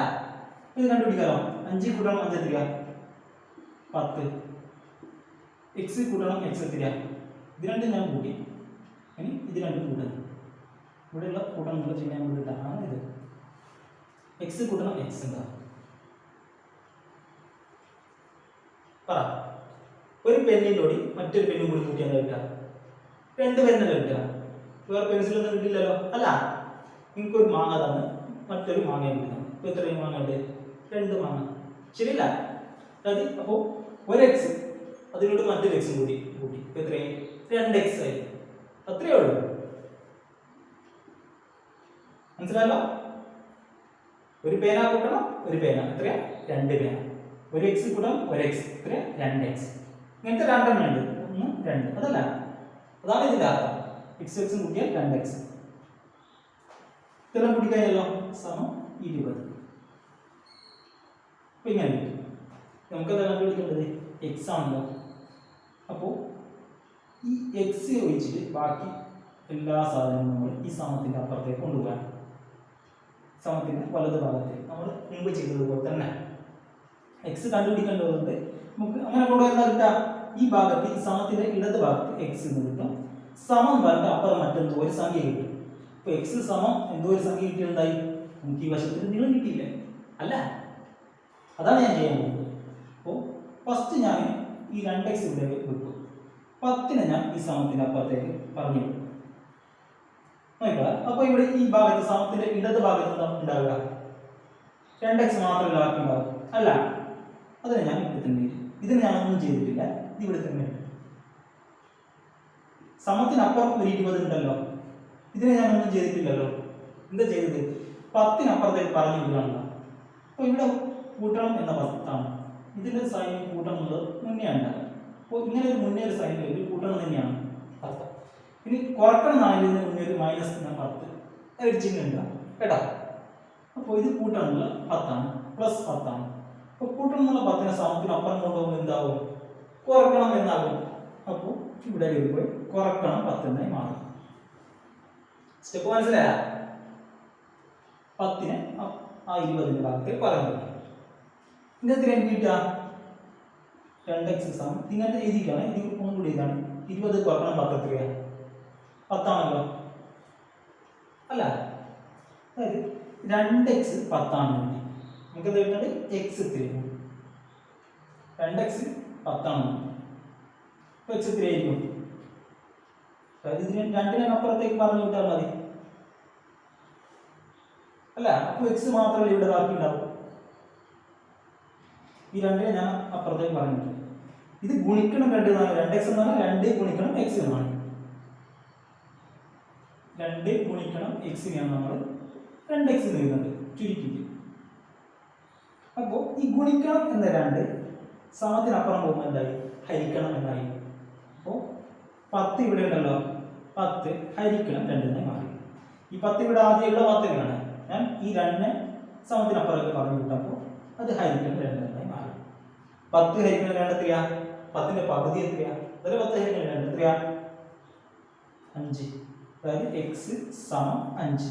ഇത് കണ്ടുപിടിക്കാമോ? 5 കൂട്ടണം 5 എത്രയാ? 10. എക്സ് കൂട്ടണം എക്സ് എത്രയാ? ഇത് രണ്ടും ഞാൻ കൂട്ടി. ഇനി ഇത് രണ്ടും കൂട്ടുന്നു. ഇവിടെയുള്ള കൂട്ടം നമ്മൾ ചെയ്യാൻ വേണ്ടിയിട്ടാണ് ഇത്. എക്സ് കൂട്ടണം എക്സ് എന്താ പറ. ഒരു പെന്നിനോട് മറ്റൊരു പെന്നും കൂടി കൂട്ടിയാൽ കിട്ടുക 2 പെന്നല്ലേ കിട്ടുക. വേറെ പെൻസിലൊന്നും കിട്ടില്ലല്ലോ അല്ല. നിങ്ങൾക്കൊരു മാങ്ങ തന്ന് മറ്റൊരു മാങ്ങ കിട്ടുന്നു. ഇപ്പോൾ എത്രയും മാങ്ങ ഉണ്ട്? 2 മാങ്ങ ശരിയല്ല. അതായത് അപ്പോൾ ഒരു എക്സ് അതിനോട് മറ്റൊരു എക്സും കൂടി കൂട്ടി ഇപ്പോൾ എത്രയും 2x ആയി. അത്രയേ ഉള്ളൂ. മനസ്സിലായല്ലോ? ഒരു പേന കൂട്ടണം ഒരു പേന എത്രയാ? 2 പേന. ഒരു എക്സ് കൂട്ടണം ഒരു എക്സ് എത്രയാ? 2x. ഇങ്ങനത്തെ 2 എണ്ണം ഉണ്ട്. 1 2 അതല്ല. അതാണ് ഇതിന്റെ അർത്ഥം. എക്സ് എക്സും കൂട്ടിയാൽ 2x. ഇതെല്ലാം കൂട്ടിക്കഴിഞ്ഞല്ലോ സമം 20. അപ്പൊ ഇങ്ങനെ കിട്ടും. നമുക്കെന്താ കണ്ടുപിടിക്കേണ്ടത്? എക്സ് ആണല്ലോ. അപ്പോൾ ഈ എക്സ് ഒഴിച്ചിട്ട് ബാക്കി എല്ലാ സാധനങ്ങളും നമ്മൾ ഈ സമത്തിന്റെ അപ്പുറത്തേക്ക് കൊണ്ടുപോകാം. സമത്തിന്റെ വലത് ഭാഗത്തേക്ക് നമ്മൾ മുമ്പ് ചെയ്തതുപോലെ തന്നെ എക്സ് കണ്ടുപിടിക്കേണ്ടതുകൊണ്ട് നമുക്ക് അങ്ങനെ കൊണ്ടുവരുന്ന കിട്ടാം. ഈ ഭാഗത്ത് ഈ സമത്തിന്റെ ഇടത് ഭാഗത്ത് എക്സ് എന്ന് കിട്ടും. സമം പറഞ്ഞ അപ്പുറം മറ്റെന്തോ ഒരു സംഖ്യ കിട്ടും. ഇപ്പൊ എക്സ് സമം എന്തോ ഒരു സംഖ്യ കിട്ടിയിട്ടുണ്ടായി. നമുക്ക് ഈ വശത്തിന് നീളം കിട്ടിയില്ല അല്ല. അതാണ് ഞാൻ ചെയ്യാൻ പോകുന്നത്. അപ്പോൾ ഫസ്റ്റ് ഞാൻ ഈ 2x ഇവിടെ വെക്കും. 10നെ ഞാൻ ഈ സമത്തിന്റെ അപ്പുറത്തേക്ക് പറഞ്ഞു വിടും. നോക്കുക. അപ്പോൾ ഇവിടെ ഈ ഭാഗത്ത് സമത്തിന്റെ ഇടത് ഭാഗത്ത് എന്താ ഉണ്ടാവുക? 2x മാത്രമല്ല ബാക്കി ഉണ്ടാവും അല്ല. അതിനെ ഞാൻ ഇവിടെ തന്നെ ഇതിന് ഞാനൊന്നും ചെയ്തിട്ടില്ല. ഇത് ഇവിടെ തന്നെ സമത്തിനപ്പുറം ഒരു 20 ഉണ്ടല്ലോ. ഇതിനെ ഞാനൊന്നും ചെയ്തിട്ടില്ലല്ലോ. എന്താ ചെയ്തത്? 10നപ്പുറത്തേക്ക് പറഞ്ഞു വിടുകയാണല്ലോ. അപ്പോൾ ഇവിടെ കൂട്ടണം എന്ന പദത്താണ്. ഇതിന്റെ സൈൻ കൂട്ടണം എന്നുള്ളത് മുന്നേ ഉണ്ടാകും. അപ്പോൾ ഇങ്ങനെ ഒരു മുന്നേ ഒരു സൈൻ ഒരു കൂട്ടണം തന്നെയാണ് അർത്ഥം. ഇനി കുറക്കണം 4 മുന്നേ ഒരു -10 ഒരു ചിഹ്നം ഉണ്ടാകും കേട്ടോ. അപ്പോൾ ഇത് കൂട്ടാനുള്ള 10 ആണ്, പ്ലസ് 10 ആണ്. അപ്പോൾ കൂട്ടണമെന്നുള്ള 10നെ സമത്തിന് അപ്പുറം കൊണ്ടുപോകുമ്പോൾ എന്താവും? കുറക്കണം എന്നാകും. അപ്പോൾ ഇവിടെ പോയി കുറക്കണം 10 എന്നായി മാറും. സ്റ്റെപ്പ് മനസ്സിലായ? 10നെ ആ 20ന്റെ ഭാഗത്തേക്ക് പറഞ്ഞു. ഇന്നത്തെ കിട്ടുക 2x സമം ഇങ്ങനത്തെ എഴുതിക്കാണ്. ഇത് ഒന്നും കൂടി ഇതാണ് 20 കുറക്കണം 10 എത്രയാണ്? 10 ആണല്ലോ അല്ല. അതായത് 2x 10 ആണ്. നമുക്ക് എന്താ കിട്ടുന്നത്? x 3. 2x 10 ആണ്. അപ്പോൾ x 3 ആയിരിക്കും. അതായത് ഇതിന് 2നെ അപ്പുറത്തേക്ക് പറഞ്ഞു വിട്ടാൽ മതി അല്ല. അപ്പോൾ x മാത്രമല്ല ഇവിടെ ബാക്കി ഉണ്ടാവും. ഈ 2നെ ഞാൻ അപ്പുറത്തേക്ക് പറഞ്ഞിട്ടുണ്ട്. ഇത് ഗുണിക്കണം 2 എന്നാണ്. 2x എന്നാണ് 2 ഗുണിക്കണം x എന്നാണ്. 2 ഗുണിക്കണം x നെയാണ് നമ്മൾ 2x എഴുതുന്നത് ചുരുക്കിയിട്ട്. അപ്പോൾ ഈ ഗുണിക്കണം എന്ന 2 സമത്തിനപ്പുറം പോകുമ്പോൾ എന്തായി? ഹരിക്കണം എന്നായി. അപ്പോൾ 10 ഇവിടെ ഉണ്ടല്ലോ, 10 ഹരിക്കണം 2 എന്നായി മാറി. ഈ 10 ഇവിടെ ആദ്യമുള്ള 10 ഞാൻ ഈ 2നെ സമത്തിനപ്പുറമൊക്കെ പറഞ്ഞു വിട്ടപ്പോൾ അത് ഹരിക്കണം 2 എന്നായി മാറി. 10 ഹരിക്കണം 2 എത്രയാ? 10ന്റെ പകുതി എത്രയാ? 10 ഹരിക്കണം 2 എത്രയാ? 5. അതായത് x സമം 5.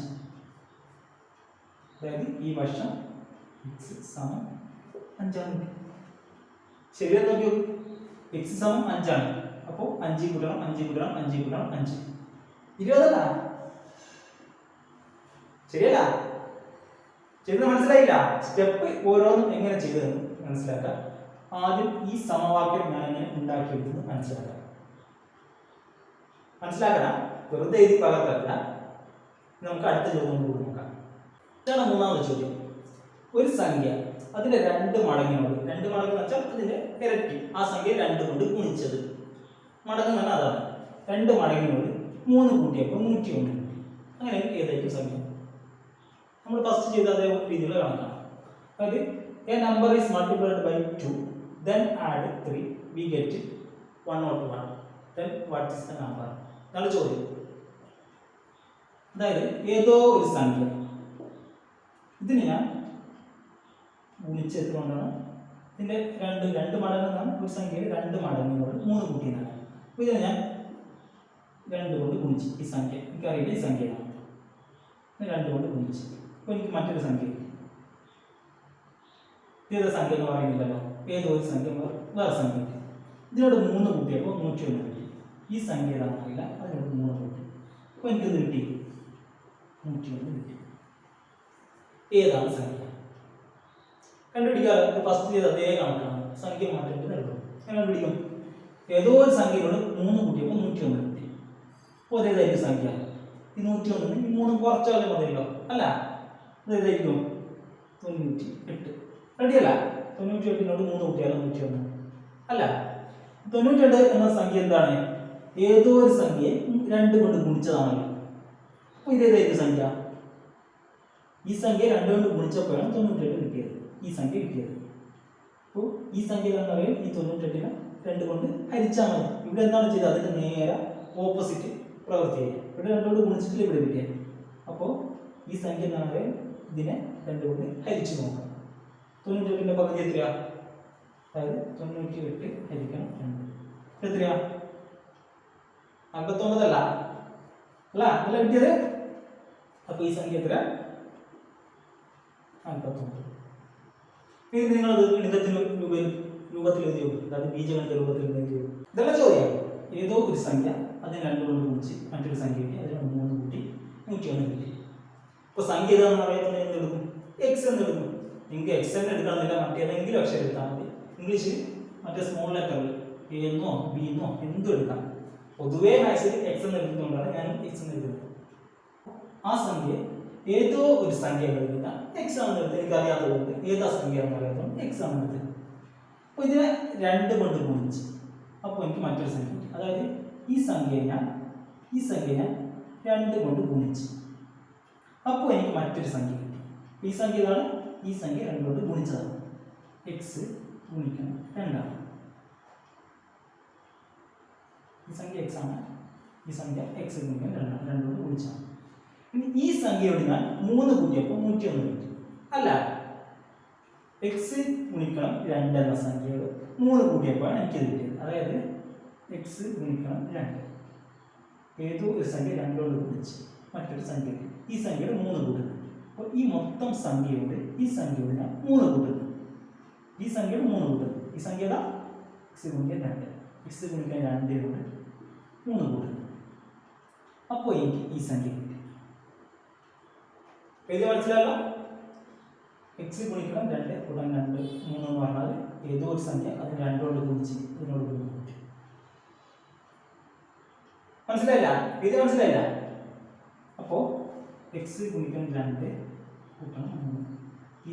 അതായത് ഈ വശം x സമം 5 ആണ്. ശരിയാ? നോക്കിയോ, x സമം 5 ആണ്. അപ്പോൾ 5 കൂട്ടണം 5 കൂട്ടണം 5 കൂട്ടണം 5 20 അല്ല. ശരിയല്ല? ചെയ്ത് മനസ്സിലായില്ല? സ്റ്റെപ്പ് ഓരോന്നും എങ്ങനെ ചെയ്തതെന്ന് മനസ്സിലാക്കാം. ആദ്യം ഈ സമവാക്യം ഞാൻ എങ്ങനെ ഉണ്ടാക്കിയെടുത്തെന്ന് മനസ്സിലാക്കാം. മനസ്സിലാക്കണം, വെറുതെ എഴുതി പകർത്തല്ല. നമുക്ക് അടുത്ത ചോദ്യം കൂടി നോക്കാം. ഇതാണ് മൂന്നാമത്തെ ചോദ്യം. ഒരു സംഖ്യ അതിന്റെ 2 മടങ്ങിനോട്, 2 മടങ്ങ് എന്ന് വെച്ചാൽ അതിന്റെ ഇരട്ടി, ആ സംഖ്യ 2 കൊണ്ട് ഗുണിച്ചത്. മടങ്ങ് എന്ന് പറഞ്ഞാൽ അതാണ്. 2 മടങ്ങിനോട് 3 കൂട്ടിയപ്പോൾ 101 കിട്ടി. അങ്ങനെ ഏതായിരിക്കും സംഖ്യ? നമ്മൾ ഫസ്റ്റ് ചെയ്ത അതേ രീതിയിൽ കണക്കാണ്. അതായത് A number is multiplied by 2 then add 3 we get 101 then what is the number? ഇതാണ് ചോദ്യം. അതായത് ഏതോ ഒരു സംഖ്യ ഇതിന് ഞാൻ ഗുണിച്ചതുകൊണ്ടാണ് ഇതിന്റെ 2 മടങ്ങ് എന്നാണ്. ഒരു സംഖ്യയിൽ 2 മടങ്ങിനോട് 3 കൂട്ടിയെന്നാണ്. അപ്പോൾ ഇതിനെ ഞാൻ 2 കൊണ്ട് ഗുണിച്ചു. ഈ സംഖ്യ എനിക്കറിയില്ല ഈ സംഖ്യയാണ്. 2 കൊണ്ട് ഗുണിച്ചു. അപ്പോൾ എനിക്ക് മറ്റൊരു സംഖ്യ കിട്ടി. ഏത് സംഖ്യ എന്ന് പറയുന്നില്ലല്ലോ, ഏതോ ഒരു സംഖ്യ വേറെ സംഖ്യ കിട്ടി. ഇതിനോട് 3 കൂട്ടിയപ്പോൾ 101 കിട്ടി. ഈ സംഖ്യ ഏതാണെന്ന് അറിയില്ല, അതിനോട് 3 കൂട്ടി. അപ്പോൾ എനിക്കത് കിട്ടി 101 കിട്ടി. ഏതാണ് സംഖ്യ? കണ്ടുപിടിക്കാതെ ഫസ്റ്റ് ചെയ്ത് അതേ കണക്കാണ്. സംഖ്യ മാറ്റിട്ട് നൽകും. കണ്ടുപിടിക്കും. ഏതോ ഒരു സംഖ്യയോട് 3 കൂട്ടിയപ്പോൾ 101 കിട്ടി. അപ്പോൾ അതേതായിരിക്കും സംഖ്യ? ഈ 101 ഈ 3 കുറച്ചാലേ മതിയല്ലോ അല്ല. അതേതായിരിക്കും? 98. റെഡിയല്ല? 98നോട് 3 കൂട്ടിയാലും 101 അല്ല. 98 എന്ന സംഖ്യ എന്താണ്? ഏതോ ഒരു സംഖ്യയെ 2 കൊണ്ട് ഗുണിച്ചതാണല്ലോ. അപ്പോൾ ഇതേതായിരിക്കും സംഖ്യ? ഈ സംഖ്യ 2 കൊണ്ട് ഗുണിച്ചപ്പോഴാണ് 98 കിട്ടിയത്, ഈ സംഖ്യ കിട്ടിയത്. അപ്പോൾ ഈ സംഖ്യ എന്ന് പറയുന്നത് ഈ 98നെ 2 കൊണ്ട് ഹരിച്ചാൽ മതി. ഇവിടെ എന്താണ് ചെയ്തത്? അതിന്റെ നേരെ ഓപ്പോസിറ്റ് പ്രവൃത്തി ചെയ്യുക. ഇവിടെ 2 കൊണ്ട് ഗുണിച്ചിട്ടില്ല, ഇവിടെ കിട്ടിയത്. അപ്പോൾ ഈ സംഖ്യ എന്ന് പറയുന്നത് ഇതിനെ 2 കൊണ്ട് ഹരിച്ചു നോക്കാം. 98ന്റെ പകുതി എത്രയാ? അതായത് 98 ഹരിക്കണം 2 എത്രയാ? 59 അല്ല അല്ല കിട്ടിയത്. അപ്പോൾ ഈ സംഖ്യ എത്ര? 59. ഇത് നിങ്ങളത് ഗണിതത്തിന് രൂപത്തിൽ എഴുതി വെക്കും. അതായത് ബീജഗണിത രൂപത്തിൽ എഴുതി വെക്കും. ഇതല്ല ചോദ്യം. ഏതോ ഒരു സംഖ്യ അതിന് 2 കൊണ്ട് ഗുണിച്ച് മറ്റൊരു സംഖ്യ കിട്ടി, അതിന് 3 കൂട്ടി 101 കിട്ടി. ഇപ്പോൾ സംഖ്യ ഏതാണെന്ന് പറയുന്നത് എന്തെടുക്കും? എക്സ് എന്ന് എടുക്കും. നിങ്ങൾക്ക് എക്സ് എന്ന് എടുക്കണമെന്നില്ല, മറ്റേതെങ്കിലും അക്ഷരം എടുത്താൽ മതി. ഇംഗ്ലീഷിൽ മറ്റേ സ്മോൾ ലെറ്ററിൽ എ എന്നോ ബി എന്നോ എന്തും എടുക്കാം. പൊതുവേ മാത്സിൽ എക്സ് എന്ന് എടുക്കുന്നതുകൊണ്ടാണ് ഞാനും എക്സ് എന്ന് എഴുതുന്നത്. ആ സംഖ്യ ഏതോ ഒരു സംഖ്യ എഴുതുന്ന എക്സ് ആണെന്ന് എടുത്ത് എനിക്കറിയാത്തതുകൊണ്ട് ഏതാ സംഖ്യ എന്ന് പറയുന്നത് എക്സ് ആണെന്ന് എടുത്തത്. അപ്പോൾ ഇതിനെ 2 കൊണ്ട് ഗുണിച്ച് അപ്പോൾ എനിക്ക് മറ്റൊരു സംഖ്യ കിട്ടി. അതായത് ഈ സംഖ്യ ഞാൻ 2 കൊണ്ട് ഗുണിച്ച് അപ്പോൾ എനിക്ക് മറ്റൊരു സംഖ്യ കിട്ടി. ഈ സംഖ്യ ഇതാണ്. ഈ സംഖ്യ 2 കൊണ്ട് ഗുണിച്ചതാണ്. എക്സ് ഗുണിക്കണം 2 ആണ്. ഈ സംഖ്യ എക്സ് ആണ്. ഈ സംഖ്യ എക്സ് ഗുണിക്കണം 2 ആണ്. 2 കൊണ്ട് ഗുണിച്ചാണ്. ഇനി ഈ സംഖ്യയോട് ഞാൻ 3 കൂട്ടിയപ്പോൾ 101 കിട്ടി. അല്ല, എക്സ് ഗുണിക്കണം 2 എന്ന സംഖ്യയോട് 3 കൂട്ടിയപ്പോഴാണ് എനിക്ക് കിട്ടിയത്. അതായത് എക്സ് ഗുണിക്കണം 2, ഏതോ ഒരു സംഖ്യ 2 കൊണ്ട് ഗുണിച്ച് മറ്റൊരു സംഖ്യ, ഈ സംഖ്യയുടെ 3 കൂട്ടുന്നു. അപ്പോൾ ഈ മൊത്തം സംഖ്യയോട് ഈ സംഖ്യയോട് ഞാൻ 3 കൂട്ടുന്നു, ഈ സംഖ്യയുടെ 3 കൂട്ടുന്നു. ഈ സംഖ്യയുടെ എക്സ് ഗുണിക്കാൻ 2, എക്സ് ഗുണിക്കാൻ 2 കൊണ്ട് 3 കൂട്ടുന്നു. അപ്പോൾ എനിക്ക് ഈ സംഖ്യ കിട്ടി. എഴുതി മനസ്സിലാക്കാം. എക്സ് ഗുണിക്കണം 2 കൂടാൻ 2 3 എന്ന് പറഞ്ഞാൽ ഏതോ ഒരു സംഖ്യ അത് 2 കൊണ്ട് ഗുണിച്ച് ഇതിനോട് കൂട്ടി. മനസ്സിലായില്ല? എഴുതി മനസ്സിലായില്ല? അപ്പോൾ എക്സ് ഗുണിക്കണം 2 കൂട്ടണം 3, ഈ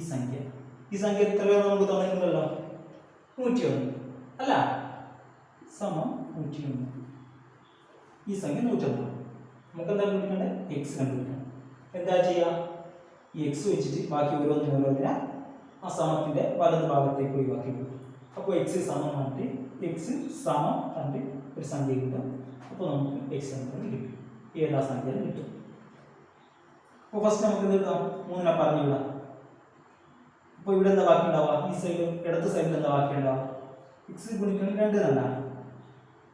സംഖ്യ എത്രയോ നമുക്ക് തന്നിട്ടുണ്ടല്ലോ, 101 അല്ല, സമം 101. ഈ സംഖ്യ 101. നമുക്ക് എന്താ കണ്ടുപിടിക്കേണ്ടത്? എക്സ് കണ്ടുപിടിക്കണം. എന്താ ചെയ്യുക? ഈ എക്സ് വെച്ചിട്ട് ബാക്കി ഓരോന്നിനെ ആ സമത്തിന്റെ വലത് ഭാഗത്തേക്ക് ഒഴിവാക്കി കൊടുക്കും. അപ്പോൾ എക്സ് സമം മാറ്റി എക്സ് സമം കണ്ട് ഒരു സംഖ്യ കിട്ടും. അപ്പോൾ നമുക്ക് എക്സ് എന്ന് കിട്ടും, ഏതാ സംഖ്യ കിട്ടും. അപ്പോൾ ഫസ്റ്റ് നമുക്ക് എന്ത് എഴുതാം? 3 പറഞ്ഞു വിടാം. അപ്പോൾ ഇവിടെ എന്താ ബാക്കി ഉണ്ടാവുക? ഈ സൈഡ് ഇടത്ത് സൈഡിൽ എന്താ ബാക്കി ഉണ്ടാവുക? എക്സ് ഗുണിക്കണം 2 എന്നല്ല,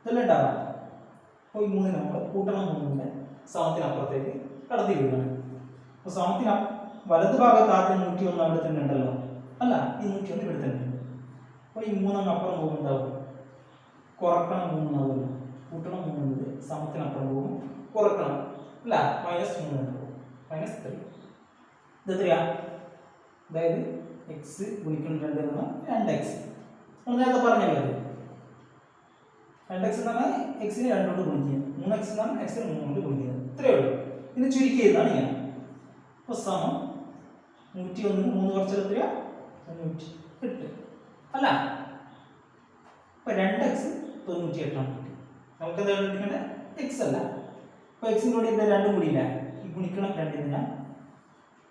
ഇതല്ലേ ഉണ്ടാവുക. അപ്പോൾ ഈ 3 നമ്മൾ കൂട്ടണം 3ന്റെ സമത്തിനപ്പുറത്തേക്ക് കടത്തി വിടുകയാണ്. അപ്പോൾ സമത്തിന് വലത് ഭാഗത്ത് ആദ്യം 101 അവിടെ തന്നെ ഉണ്ടല്ലോ, അല്ല, ഈ 101 ഇവിടെ തന്നെ ഉണ്ട്. അപ്പോൾ ഈ 3 അപ്പുറം പോകുന്നുണ്ടാവും, കുറക്കണം 3 ആവുമല്ലോ, കൂട്ടണം 3 എന്നത് സമത്തിനപ്പുറം പോകും, കുറക്കണം അല്ല, -3 ഉണ്ടാവും, -3. ഇത് എത്രയാ? അതായത് എക്സ് ഗുണിക്കണം 2 എന്ന് പറഞ്ഞാൽ 2x. നമ്മൾ നേരത്തെ പറഞ്ഞല്ലോ, 2x എന്ന് പറഞ്ഞാൽ എക്സിന് 2 കൊണ്ട് ഗുണിക്കുക, 3x എന്ന് പറഞ്ഞാൽ എക്സിന് 3 കൊണ്ട് ഗുണിക്കുക. ഇത്രയേ ഉള്ളൂ. ഇത് ചുരുക്കിയതാണ് ഞാൻ. അപ്പോൾ സമം 101 3 കുറച്ചാൽ എത്രയാ? 98 അല്ല. അപ്പോൾ 2x 98 ആണ്. നമുക്ക് എന്താ കണ്ടുപിടിക്കേണ്ടത്? എക്സ് അല്ല. അപ്പോൾ എക്സിന് കൂടി എന്താ 2 കൂടിയില്ല, ഈ ഗുണിക്കണം 2 ഞാൻ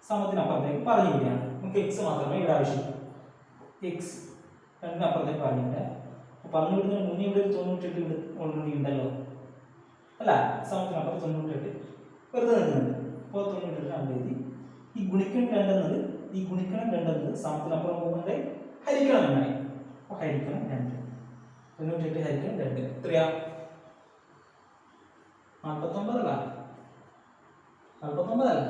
സമത്തിനപ്പുറത്തേക്ക് പറഞ്ഞു വിടുകയാണ്. നമുക്ക് എക്സ് മാത്രമേ ഇവിടെ ആവശ്യമുള്ളൂ. എക്സ് 2 അപ്പുറത്തേക്ക് പറഞ്ഞു വിടുക. അപ്പോൾ പറഞ്ഞു വിടുന്നതിന് മുന്നേ ഇവിടെ 98 ഇവിടെ ഓൾറെഡി ഉണ്ടല്ലോ, അല്ല, സമത്തിനപ്പുറം 98 വെറുതെ നിൽക്കുന്നുണ്ട്. അപ്പോൾ 98 2 എഴുതി. ഈ ഗുണിക്കണം 2 എന്നത് സമത്തിനപ്പുറം പോകുന്നത് ഹരിക്കണം എന്നായി. അപ്പോൾ ഹരിക്കണം 2, 98 ഹരിക്കണം 2 എത്രയാ? 49 അല്ല, 49 അല്ല.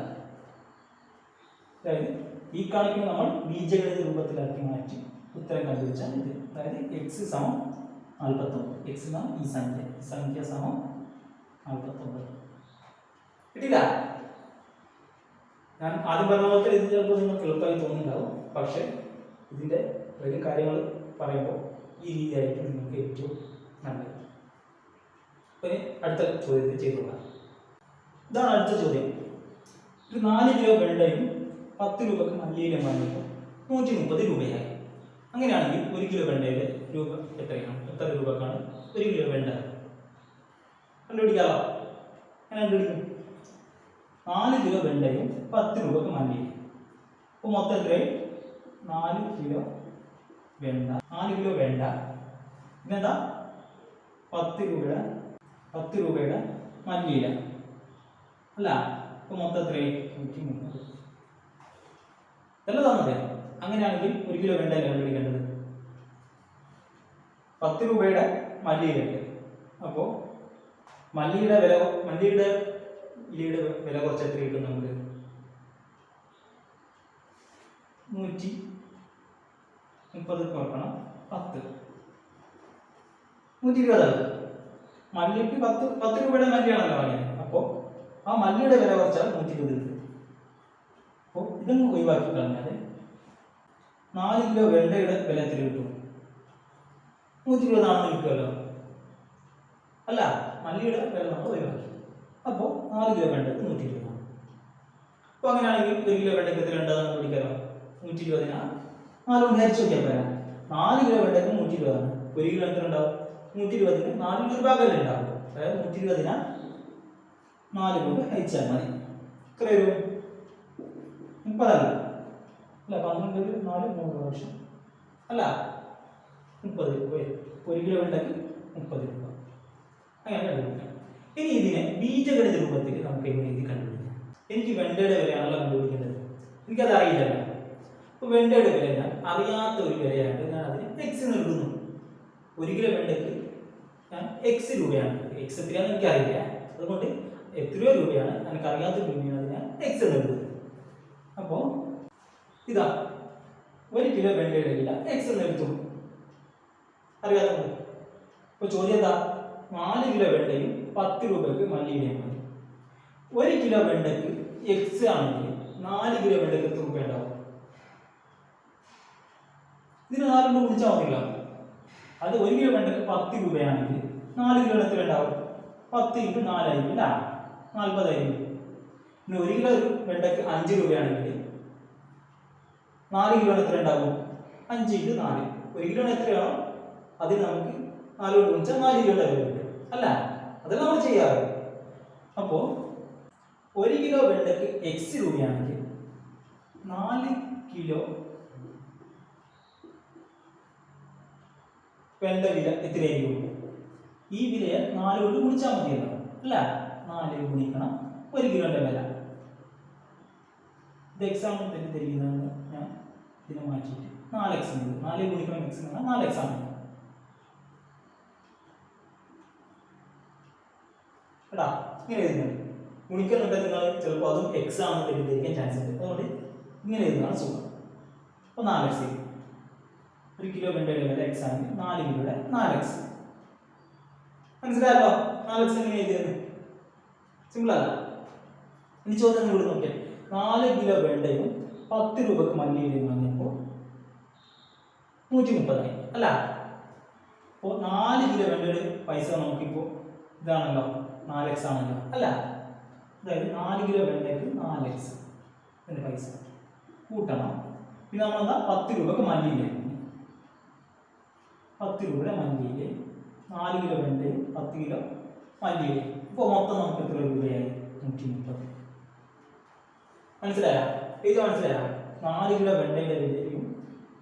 അതായത് ഈ കണക്കിന് നമ്മൾ ബീജഗണിത രൂപത്തിലാക്കി മാറ്റി ഉത്തരം കണ്ടുപിടിച്ചാൽ ഇത്. അതായത് എക്സ് സമം 49, എക്സ് എന്നാണ് ഈ സംഖ്യ സമം 49. കിട്ടില്ല? ഞാൻ ആദ്യം പറഞ്ഞ പോലെ ഇത് ചിലപ്പോൾ നിങ്ങൾക്ക് എളുപ്പമായി തോന്നിയിട്ടുണ്ടാവും, പക്ഷേ ഇതിൻ്റെ വലിയ കാര്യങ്ങൾ പറയുമ്പോൾ ഈ രീതിയായിരിക്കും നിങ്ങൾക്ക് ഏറ്റവും നല്ലത്. അപ്പോൾ അടുത്ത ചോദ്യത്തിൽ ചെയ്തോളാം. ഇതാണ് അടുത്ത ചോദ്യം. ഒരു 4 കിലോ വെണ്ടയും 10 രൂപക്ക് മല്ലിയിലും വാങ്ങിയപ്പോൾ 130 രൂപയായി. അങ്ങനെയാണെങ്കിൽ 1 കിലോ വെണ്ടയുടെ രൂപ എത്രയാണ്? എത്ര രൂപക്കാണ് 1 കിലോ വെണ്ട? കണ്ടുപിടിക്കാമോ? അങ്ങനെ കണ്ടുപിടിക്കും. 4 കിലോ വെണ്ടയും 10 രൂപക്ക് മല്ലിയും. അപ്പോൾ മൊത്തം എത്രയായി? 4 കിലോ വെണ്ട, 4 കിലോ വെണ്ട, പിന്നെന്താ 10 രൂപയുടെ മല്ലിയില അല്ല. അപ്പോൾ മൊത്തം എത്രയായി? 130. എല്ലാം തന്നതേ. അങ്ങനെയാണെങ്കിൽ 1 കിലോ വെണ്ട കണ്ടുപിടിക്കേണ്ടത് 10 രൂപയുടെ മല്ലിയിലുണ്ട്. അപ്പോൾ മല്ലിയുടെ ഇലയുടെ വില കുറച്ച് എത്ര കിട്ടും നമുക്ക്? 130 കുറക്കണം 10, 120. മല്ലിക്ക് 10 രൂപയുടെ മല്ലിയാണല്ലോ വാങ്ങിയത്. അപ്പോൾ ആ മല്ലിയുടെ വില കുറച്ചാൽ 120 കിട്ടും. അപ്പോൾ ഇതൊന്നും ഒഴിവാക്കി കളഞ്ഞാൽ 4 കിലോ വെണ്ടയുടെ വില എത്ര കിട്ടും? 120 ആണെന്ന് കിട്ടുമല്ലോ, അല്ല, മല്ലിയുടെ വില നമ്മൾ ഒഴിവാക്കി. അപ്പോൾ 4 കിലോ വെണ്ടയ്ക്ക് 120 ആണ്. അപ്പോൾ അങ്ങനെയാണെങ്കിൽ 1 കിലോ വെണ്ടയ്ക്ക് എത്ര ഉണ്ടെന്ന് പിടിക്കാമല്ലോ. 120 4 കൊണ്ട് ഹരിച്ചു നോക്കിയാൽ പോരാ. 4 കിലോ വെണ്ടയ്ക്ക് 120 ആണ്. 1 കിലോ എത്ര ഉണ്ടാവും? 120 4 ഒരു ഭാഗമല്ലേ ഉണ്ടാവും. അതായത് 120 4 കൊണ്ട് ഹരിച്ചാൽ മതി. എത്ര വരും? 30 അല്ല, 12 4 3 പ്രാവശ്യം അല്ല, 30 രൂപ വരും. 1 കിലോ വെണ്ടയ്ക്ക് 30 രൂപ. അങ്ങനെ കണ്ടുപിടിക്കാം. ഇനി ഇതിനെ ബീജഗണിത രൂപത്തിൽ നമുക്ക് എങ്ങനെ ഇത് കണ്ടുപിടിക്കാം? എനിക്ക് വെണ്ടയുടെ വിലയാണല്ലോ കണ്ടുപിടിക്കേണ്ടത്, എനിക്കത് അറിയില്ലല്ലോ. അപ്പോൾ വെണ്ടയുടെ വില ഞാൻ അറിയാത്ത ഒരു വിലയായിട്ട് ഞാൻ അതിന് എക്സ് എന്ന് എഴുതുന്നു. 1 കിലോ വെണ്ടയ്ക്ക് ഞാൻ എക്സ് രൂപയാണ്, എക്സ് എത്രയാണെന്ന് എനിക്കറിയില്ല, അതുകൊണ്ട് എത്രയോ രൂപയാണ് എനിക്ക് അറിയാത്ത രൂപയാണ് അത് ഞാൻ എക്സ് എന്ന് എഴുതുന്നത്. അപ്പോൾ ഇതാ 1 കിലോ വെണ്ടയുടെ വില എക്സ് എന്ന് എഴുതും അറിയാത്തത്. അപ്പോൾ ചോദ്യം എന്താ? 4 കിലോ വെണ്ടയും 10 രൂപയ്ക്ക് മല്ലിയിലയും മതി. 1 കിലോ വെണ്ടയ്ക്ക് എക്സ് ആണെങ്കിൽ 4 കിലോ വെണ്ടയ്ക്ക് എത്ര രൂപ ഉണ്ടാവും? ഇതിന് 4 കൊണ്ട് കുടിച്ചാൽ മതില്ല. അത് 1 കിലോ വെണ്ടയ്ക്ക് 10 രൂപയാണെങ്കിൽ 4 കിലോ എത്ര ഉണ്ടാവും? 10 × 4 ആയിരിക്കും അല്ല, 40 ആയിരിക്കും. പിന്നെ 1 കിലോ വെണ്ടയ്ക്ക് 5 രൂപയാണെങ്കിൽ 4 കിലോ എത്ര ഉണ്ടാവും? 5 × 4. 1 കിലോ എത്രയാണോ അതിന് നമുക്ക് 4 കൊണ്ട് ഗുണിച്ചാൽ 4 കിലോയുടെ വില കിട്ടും അല്ല, അതെല്ലാം നമ്മൾ ചെയ്യാറ്. അപ്പോൾ 1 കിലോ വെണ്ടയ്ക്ക് എക്സ് രൂപയാണെങ്കിൽ 4 കിലോ വെണ്ട വില എത്രയായിരിക്കും? ഈ വിലയെ 4 കൊണ്ട് ഗുണിച്ചാൽ മതിയല്ലോ അല്ല, 4 ഗുണിക്കണം 1 കിലോന്റെ വില. ഇത് എക്സാമ്പിൾ തെറ്റിദ്ധരിക്കുന്നതാണ്, ഞാൻ ഇതിനെ മാറ്റിയിട്ട് 4x 4 ഗുണിക്കണം എക്സ് എന്ന് പറഞ്ഞാൽ 4x ആണ് കേട്ടാ. ഇങ്ങനെ എഴുതുന്നത് ഗുണിക്കുന്നുണ്ടെങ്കിൽ നിങ്ങൾ ചിലപ്പോൾ അതും എക്സ് ആണെന്ന് തെറ്റിദ്ധരിക്കാൻ ചാൻസ് ഉണ്ട്, അതുകൊണ്ട് ഇങ്ങനെ എഴുതുന്നതാണ് സുഖം. അപ്പോൾ 4x 1 കിലോ വെണ്ടയുടെ വില എക്സ് ആണെങ്കിൽ 4 കിലോയുടെ 4x. മനസ്സിലായല്ലോ 4x എങ്ങനെ എഴുതിയത്? സിമ്പിൾ അല്ല. ഇനി ചോദ്യം നിങ്ങൾ നോക്കിയാൽ 4 കിലോ വെണ്ടയും 10 രൂപക്ക് മല്ലിയിലയും വാങ്ങിയപ്പോൾ 130 ആയി അല്ല. അപ്പോൾ 4 കിലോ വെണ്ടയുടെ പൈസ നമുക്കിപ്പോൾ ഇതാണല്ലോ 4x ആണല്ലോ അല്ല. അതായത് 4 കിലോ വെണ്ടയ്ക്ക് 4x എൻ്റെ പൈസ കൂട്ടണം. പിന്നെ നമ്മളെന്താ 10 രൂപക്ക് മല്ലിയില, 10 രൂപയുടെ മല്ലിയില, 4 കിലോ വെണ്ടയും 10 കിലോ മല്ലിയില. ഇപ്പോൾ മൊത്തം നമുക്ക് എത്ര രൂപയായി? 130. മനസ്സിലായോ? ഇത് മനസ്സിലായോ? 4 കിലോ വെണ്ടയുടെ വിലയും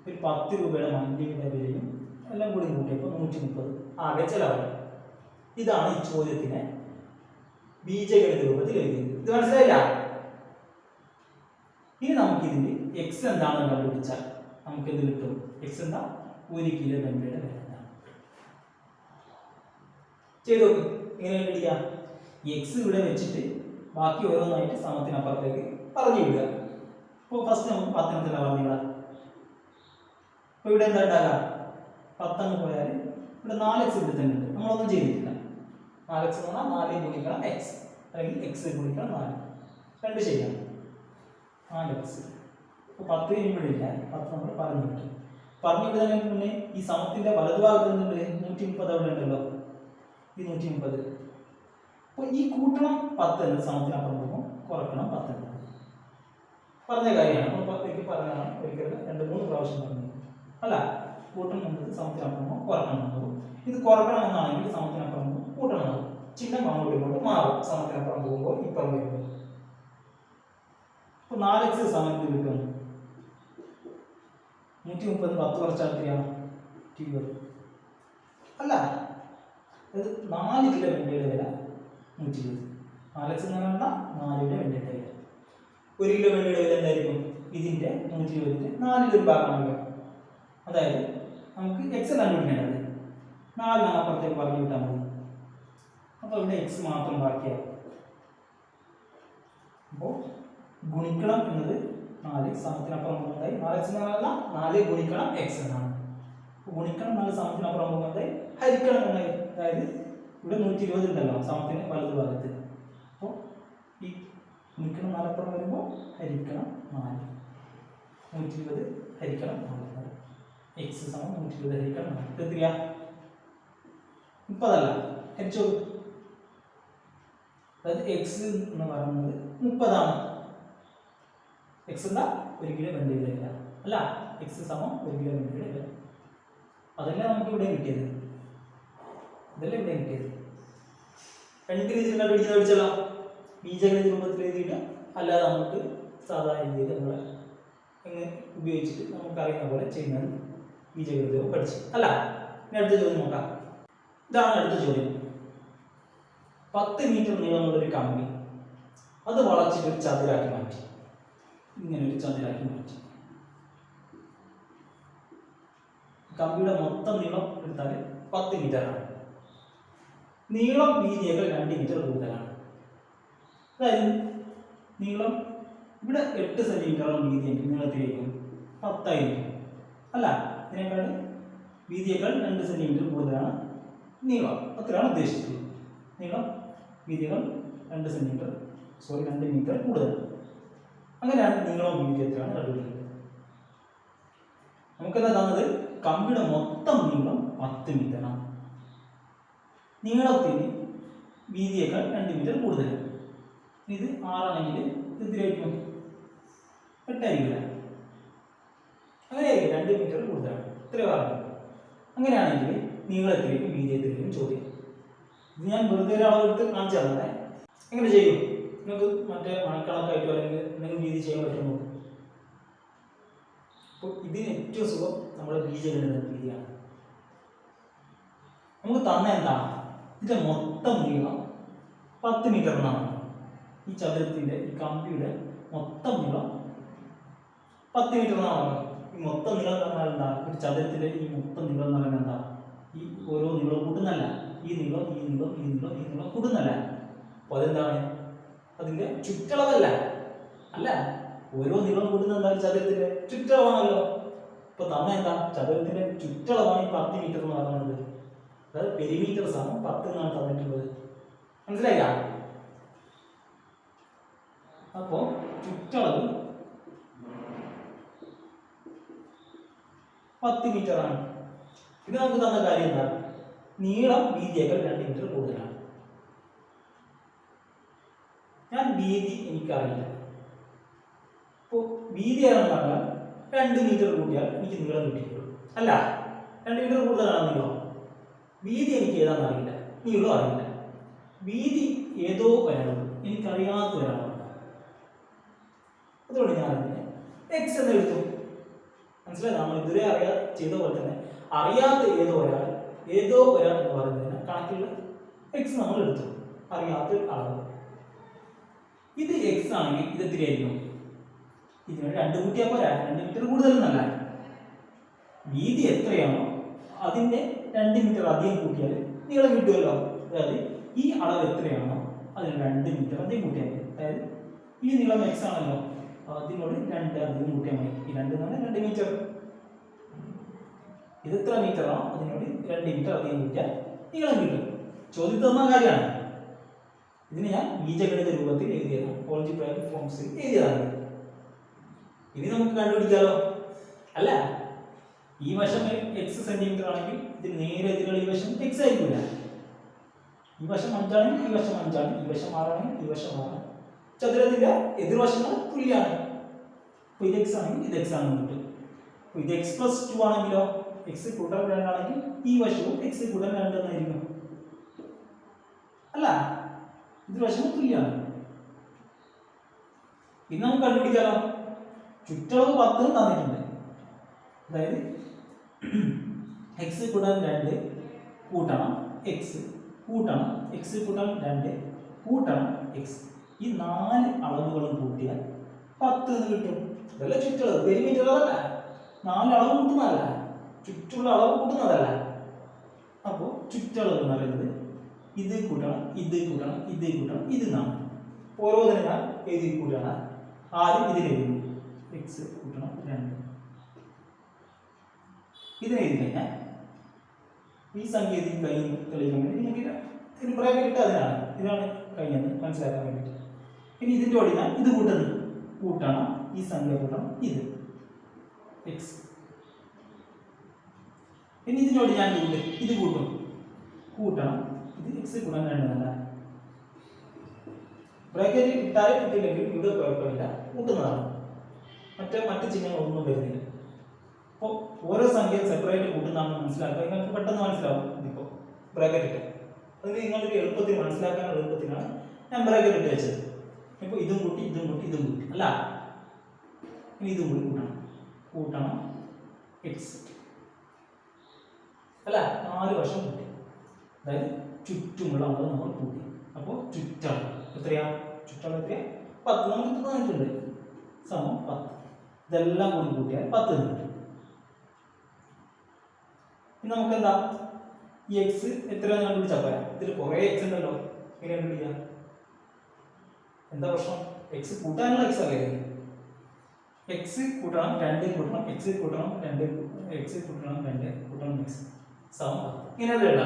ഒരു 10 രൂപയുടെ മല്ലിയുടെ വിലയും എല്ലാം കൂടി കൂട്ടിയപ്പോൾ 130 ആകെ ചെലവായി. ഇതാണ് ഈ ചോദ്യത്തിനെ ബീജഗണിത രൂപത്തിൽ എഴുതിയത്. ഇത് മനസ്സിലായില്ല? ഇനി നമുക്ക് ഇതിന്റെ എക്സ് എന്താണെന്ന് കണ്ടുപിടിച്ചാൽ നമുക്ക് എന്ത് കിട്ടും? എക്സ് എന്താ? 1 കിലോ വെണ്ടയുടെ വില ചെയ്ത് നോക്ക്. എങ്ങനെ കണ്ടുപിടിക്കാം? എക്സ് ഇവിടെ വെച്ചിട്ട് ബാക്കി ഓരോന്നായിട്ട് സമത്തിനപ്പുറത്തേക്ക് പറഞ്ഞു വിടുക. അപ്പോൾ ഫസ്റ്റ് നമുക്ക് 10 പറഞ്ഞു വിടാം. അപ്പോൾ ഇവിടെ എന്താ ഉണ്ടാകാം? 10 അങ്ങ് പോയാൽ ഇവിടെ 4x ഇവിടെ തന്നെ ഉണ്ട്, നമ്മളൊന്നും ചെയ്തിട്ടില്ല. 4x എന്ന് പറഞ്ഞാൽ 4 ഗുണിക്കണം എക്സ്, അല്ലെങ്കിൽ എക്സ് ഗുണിക്കണം 4, രണ്ട് ശരിയാണ് 4x. അപ്പോൾ 10 ഇവിടെ ഇല്ല, 10 നമ്മൾ പറഞ്ഞു വിട്ടു. പറഞ്ഞു വിടുന്നതിന് മുന്നേ ഈ സമത്തിന്റെ വലതുഭാഗത്ത് നിന്നുണ്ട് 130 അവിടെ ഉണ്ടല്ലോ, ഈ 130. അപ്പോൾ ഈ കൂട്ടണം 10 എന്ന് സമത്തിനപ്പുറം പോകുമ്പോൾ കുറക്കണം 10 എന്ന് പറഞ്ഞ കാര്യമാണ്. നമ്മൾ 10 പറഞ്ഞാണ് ഒരിക്കലും 2-3 പ്രാവശ്യം പറഞ്ഞു അല്ല. കൂട്ടണം എന്നത് സമത്തിനപ്പുറം കുറക്കണം പോകും. ഇത് കുറക്കണം എന്നാണെങ്കിൽ സമത്തിനപ്പുറം കൂട്ടണം, ചിഹ്നം അങ്ങോട്ടും ഇങ്ങോട്ടും മാറും സമത്തിനപ്പുറം പോകുമ്പോൾ ഇപ്പുറം വരുമ്പോൾ. അപ്പോൾ 4x സമയത്ത് കിട്ടും 130, 10 കുറച്ചാൽ എത്രയാണ്? 20 അല്ല. അതായത് 4 കിലോ വെണ്ടയുടെ വില 120. 4x എന്ന് പറഞ്ഞാൽ 4 കിലോ വെണ്ടയുടെ വില. 1 കിലോ വെണ്ടയുടെ വില എന്തായിരിക്കും? ഇതിന്റെ 120ന്റെ 4 ഭാഗമാണല്ലോ. അതായത് നമുക്ക് എക്സ് കണ്ടുപിടിക്കേണ്ടത് 4 അപ്പുറത്തേക്ക് പറഞ്ഞു വിട്ടാൽ മതി. അപ്പോൾ ഇവിടെ എക്സ് മാത്രം ബാക്കിയാവും. അപ്പോൾ ഗുണിക്കണം എന്നത് 4 സമത്തിനപ്പുറം പോകുന്നതായി 4x എന്ന് പറഞ്ഞാൽ 4 ഗുണിക്കണം എക്സ് എന്നാണ്. അപ്പോൾ ഗുണിക്കണം 4 സമത്തിനപ്പുറം പോകുന്നതായി ഹരിക്കണം എന്നായി. അതായത് ഇവിടെ 120 ഉണ്ടല്ലോ സമത്തിന് വലതു ഭാഗത്ത്. അപ്പോൾ ഈ ഗുണിക്കണം 4 അപ്പുറം വരുമ്പോൾ ഹരിക്കണം 4, 120 ഹരിക്കണം 4, എക്സ് സമം 120 ഹരിക്കണം 4. എത്രയാ? 30 അല്ല, ഹരിച്ചോ. അതായത് എക്സ് എന്ന് പറയുന്നത് 30 ആണ്. എക്സ് എന്താ? 1 കിലോ വെണ്ടയുടെ വില അല്ല, എക്സ് സമം 1 കിലോ വെണ്ടയുടെ വില. അതല്ലേ നമുക്ക് ഇവിടെ കിട്ടിയത്, ഇതല്ലേ ഇവിടെ കിട്ടിയത്. രണ്ട് രീതിയിൽ കണ്ടുപിടിക്കുന്ന പഠിച്ചല്ലോ. ബീജഗണിത രൂപത്തിൽ എഴുതിയിട്ട് അല്ലാതെ നമുക്ക് സാധാരണ രീതിയിൽ നമ്മൾ എങ്ങനെ ഉപയോഗിച്ചിട്ട് നമുക്കറിയുന്ന പോലെ ചെയ്യുന്നത് ബീജഗണിതവും പഠിച്ചു അല്ല. ഇനി അടുത്ത ചോദ്യം നോക്കാം. ഇതാണ് അടുത്ത ചോദ്യം. 10 മീറ്റർ നീളമുള്ളൊരു കമ്പി അത് വളച്ചിട്ട് ഒരു ചതുരാക്കി മാറ്റി, ഇങ്ങനെ ഒരു ചതുരാക്കി മാറ്റി. കമ്പിയുടെ മൊത്തം നീളം എടുത്താൽ 10 മീറ്ററാണ്. നീളം വീതിയേക്കാൾ 2 മീറ്റർ കൂടുതലാണ്. അതായത് നീളം ഇവിടെ 8 സെന്റിമീറ്ററോളം വീതിയെങ്കിൽ നീളത്തിലേക്കും 10 ആയിരിക്കും. അല്ല, ഇതിനേക്കാൾ വീതിയേക്കാൾ 2 സെന്റിമീറ്റർ കൂടുതലാണ് നീളം. അത്രയാണ് ഉദ്ദേശിച്ചത്. നീളം വീതിയേക്കാൾ 2 സെന്റിമീറ്റർ 2 മീറ്റർ കൂടുതൽ. അങ്ങനെയാണ് നീളവും വീതി എത്രയാണ് കണ്ടുപിടിക്കുന്നത്. നമുക്കെന്താ തന്നത്? കമ്പിയുടെ മൊത്തം നീളം 10 മീറ്ററാണ്. നീളത്തിന് വീതിയേക്കാൾ 2 മീറ്റർ കൂടുതൽ. ഇത് 6 ആണെങ്കിൽ ഇത് എത്രയായിരിക്കും? 8 ആയിരിക്കില്ല. അങ്ങനെയായിരിക്കും, 2 മീറ്റർ കൂടുതലാണ്. ഇത്രയും പറഞ്ഞു. അങ്ങനെയാണെങ്കിൽ നീളത്തിലേക്കും വീതിയത്തിലേക്കും ചോദ്യം. ഇത് ഞാൻ വെറുതെ ഒരു അളവെടുത്ത് കാണിച്ചു തന്നേ. എങ്ങനെ ചെയ്യും? നിങ്ങൾക്ക് മറ്റേ മണിക്കണക്കായിട്ടോ അല്ലെങ്കിൽ എന്തെങ്കിലും രീതി ചെയ്യാൻ പറ്റുമോ? അപ്പോൾ ഇതിന് ഏറ്റവും സുഖം നമ്മുടെ ബീജഗണിത രീതിയാണ്. നമുക്ക് തന്ന എന്താണ്? ഇതിന്റെ മൊത്തം നീളം 10 മീറ്റർ എന്നാണ്. ഈ ചതുരത്തിന്റെ ഈ കമ്പിയുടെ മൊത്തം നീളം 10 മീറ്റർ എന്നാണ്. ഈ മൊത്തം നീളം എന്ന് പറഞ്ഞാൽ എന്താ? ഒരു ചതുരത്തിന്റെ ഈ മൊത്തം നീളം എന്ന് പറയുന്നത് എന്താ? ഈ ഓരോ നീളം കൂട്ടുന്നല്ല. ഈ നീളം ഈ നീളം ഈ നീളം ഈ നീളം കൂട്ടുന്നല്ല. അപ്പോൾ അതെന്താണ്? അതിന്റെ ചുറ്റളവല്ല. അല്ല, ഓരോ നീളം കൂട്ടുന്ന എന്താ? ചതുരത്തിന്റെ ചുറ്റളവാണല്ലോ. ഇപ്പൊ തന്ന എന്താ? ചതുരത്തിന്റെ ചുറ്റളവാണ് ഈ 10 മീറ്റർ എന്ന് പറയുന്നത്. അതായത് പെരിമീറ്റർ സമം 10 എന്നാണ് തന്നിട്ടുള്ളത്. മനസ്സിലായില്ല? അപ്പോ ചുറ്റളവ് 10 മീറ്റർ ആണ്. ഇത് നമുക്ക് തന്ന കാര്യം എന്താ? നീളം വീതിയേക്കാൾ 2 മീറ്റർ കൂടുതലാണ്. ഞാൻ വീതി എനിക്കറിയില്ല. ഇപ്പോൾ വീതി ഏതാണെന്ന് പറഞ്ഞാൽ 2 മീറ്റർ കൂട്ടിയാൽ എനിക്ക് നീളം കിട്ടിയിട്ടുള്ളൂ. അല്ല, 2 മീറ്റർ കൂടുതലാണ് നീളം. വീതി എനിക്ക് ഏതാണെന്ന് അറിയില്ല, നീളം അറിയില്ല. വീതി ഏതോ ഒരാളുണ്ട്, എനിക്കറിയാത്ത ഒരാളാണ്. അതുകൊണ്ട് ഞാൻ അതിനെ എക്സ് എന്ന് എഴുതും. മനസ്സിലായി? നമ്മൾ ഇതുവരെ ചെയ്ത പോലെ തന്നെ അറിയാത്ത ഏതോ ഒരാൾ എന്ന് പറയുന്നതിന് കണക്കിലുള്ള എക്സ് നമ്മൾ എടുത്തു. അറിയാത്ത അളവ് ഇത് എക്സ് ആണെങ്കിൽ ഇത് എത്രയായിരിക്കും? ഇതിന് 2 കൂട്ടിയാൽ പോരാ, 2 മീറ്റർ കൂടുതലെന്നല്ല. വീതി എത്രയാണോ അതിന്റെ 2 മീറ്റർ അധികം കൂട്ടിയാൽ നീളം കിട്ടുമല്ലോ. അതായത് ഈ അളവ് എത്രയാണോ അതിന് 2 മീറ്റർ അധികം കൂട്ടിയാൽ മതി. അതായത് ഈ നീളം എക്സ് ആണല്ലോ, അതിനോട് 2 അധികം കൂട്ടിയാൽ മതി. ഈ 2 എന്ന് പറഞ്ഞാൽ 2 മീറ്റർ. ഇത് എത്ര മീറ്ററാണോ അതിനോട് 2 മീറ്റർ അധികം കൂട്ടിയാൽ നീളം കിട്ടും. ചോദ്യം തന്ന കാര്യമാണ്. ഇതിന് ഞാൻ ബീജഗണിത രൂപത്തിൽ എഴുതിയതാണ്, ഓൾജിബ്രായിക് ഫോംസിൽ എഴുതിയതാണ്. ഇനി നമുക്ക് കണ്ടുപിടിക്കാലോ. അല്ല, ഈ വശം എക്സ് സെന്റിമീറ്റർ ആണെങ്കിൽ ഇതിന് നേരെ എതിരുള്ള ഈ വശം എക്സ് ആയിരിക്കില്ല. ഈ വശം 5 ആണെങ്കിൽ ഈ വശം 5 ആണ്, ഈ വശം 6 ആണെങ്കിൽ ഈ വശം 6 ആണ്. ചതുരത്തിന്റെ എതിർവശങ്ങൾ തുല്യമാണ്. അപ്പോൾ ഇത് എക്സ് ആണെങ്കിൽ ഇത് എക്സ് ആണെന്ന് കിട്ടും. അപ്പോൾ ഇത് എക്സ് പ്ലസ് 2 ആണെങ്കിലോ, എക്സ് കൂട്ടൽ 2 ആണെങ്കിൽ ഈ വശവും എക്സ് കൂട്ടൽ 2 എന്നായിരിക്കും. അല്ല, എതിർവശങ്ങൾ തുല്യമാണ്. ഇത് നമുക്ക് കണ്ടുപിടിക്കാലോ. ചുറ്റളവ് 10 തന്നിട്ടുണ്ട്. അതായത് എക്സ് കൂട്ടാൻ 2 കൂട്ടണം എക്സ് കൂട്ടണം എക്സ് കൂട്ടാൻ 2 കൂട്ടണം എക്സ്. ഈ 4 അളവുകളും കൂട്ടിയാൽ 10 എന്ന് കിട്ടും. ഇതല്ല ചുറ്റളവ്, പെരിമീറ്റർ അതല്ല. 4 അളവ് കൂട്ടുന്നതല്ല, ചുറ്റുള്ള അളവ് കൂട്ടുന്നതല്ല. അപ്പോൾ ചുറ്റളവ് എന്ന് പറയുന്നത് ഇത് കൂട്ടണം ഇത് കൂട്ടണം ഇത് കൂട്ടണം ഇത് എന്നാണ്. ഓരോന്നിനും ഞാൻ എഴുതി കൂട്ടണം. ആദ്യം ഇതിനെ എഴുതുന്നു, എക്സ് കൂട്ടണം 2. ഇതിനെ എഴുതി കഴിഞ്ഞാൽ ഈ സംഖ്യ തെളിയിക്കാൻ വേണ്ടി നിങ്ങൾക്ക് ഒരു ബ്രാക്കറ്റ് ഇട്ട് അതിനാണ്. ഇതാണ് കഴിഞ്ഞത് മനസ്സിലാക്കാൻ വേണ്ടിയിട്ട്. ഇനി ഇതിൻ്റെ കൂടെ ഞാൻ ഇത് കൂട്ടണം ഈ സംഖ്യ കൂട്ടണം ഇത് എക്സ്. ഇനി ഇതിനോട് ഞാൻ ഇത് കൂട്ടണം ഇത് എക്സ് കൂടാൻ 2 എന്നല്ല. ബ്രാക്കറ്റ് ഇട്ടാലും കിട്ടിയില്ലെങ്കിൽ ഇവിടെ കുഴപ്പമില്ല, കൂട്ടുന്നതാണ്. മറ്റ് ചിഹ്നങ്ങളൊന്നും വരുന്നില്ല. അപ്പോൾ ഓരോ സംഖ്യ സെപ്പറേറ്റ് കൂട്ടുന്നതാണെന്ന് മനസ്സിലാക്കുക. നിങ്ങൾക്ക് പെട്ടെന്ന് മനസ്സിലാവും. ഇതിപ്പോൾ ബ്രാക്കറ്റ് ഇട്ട് അതിന് നിങ്ങളൊരു എളുപ്പത്തിൽ മനസ്സിലാക്കാനുള്ള എളുപ്പത്തിനാണ് ഞാൻ ബ്രാക്കറ്റ് ഇട്ട് വെച്ചത്. ഇപ്പോൾ ഇതും കൂട്ടി അല്ല, ഇനി ഇതും കൂടി കൂട്ടണം എക്സ് അല്ല, 4 വശം കൂട്ടി. അതായത് ചുറ്റുമുള്ള അളവ് നമ്മൾ കൂട്ടി. അപ്പോൾ ചുറ്റളവ് എത്രയാ? 10 നമുക്ക് തന്നിട്ടുണ്ട്. സമം 10. ഇതെല്ലാം കൂടി കൂട്ടിയാൽ 10 കിട്ടും. നമുക്ക് എന്താ ഈ എക്സ് എത്രയാണ് കണ്ടുപിടിച്ചാൽ പോരാ. ഇതിൽ കുറേ എക്സ് ഉണ്ടല്ലോ, എങ്ങനെ കണ്ടുപിടിക്കുക? എന്താ പ്രശ്നം? എക്സ് കൂട്ടാനുള്ള എക്സ് അല്ലേ? എക്സ് കൂട്ടണം 2 കൂട്ടണം എക്സ് കൂട്ടണം 2 എക്സ് കൂട്ടണം 2 കൂട്ടണം എക്സ് സമം 10. ഇങ്ങനെയല്ലേ ഉള്ള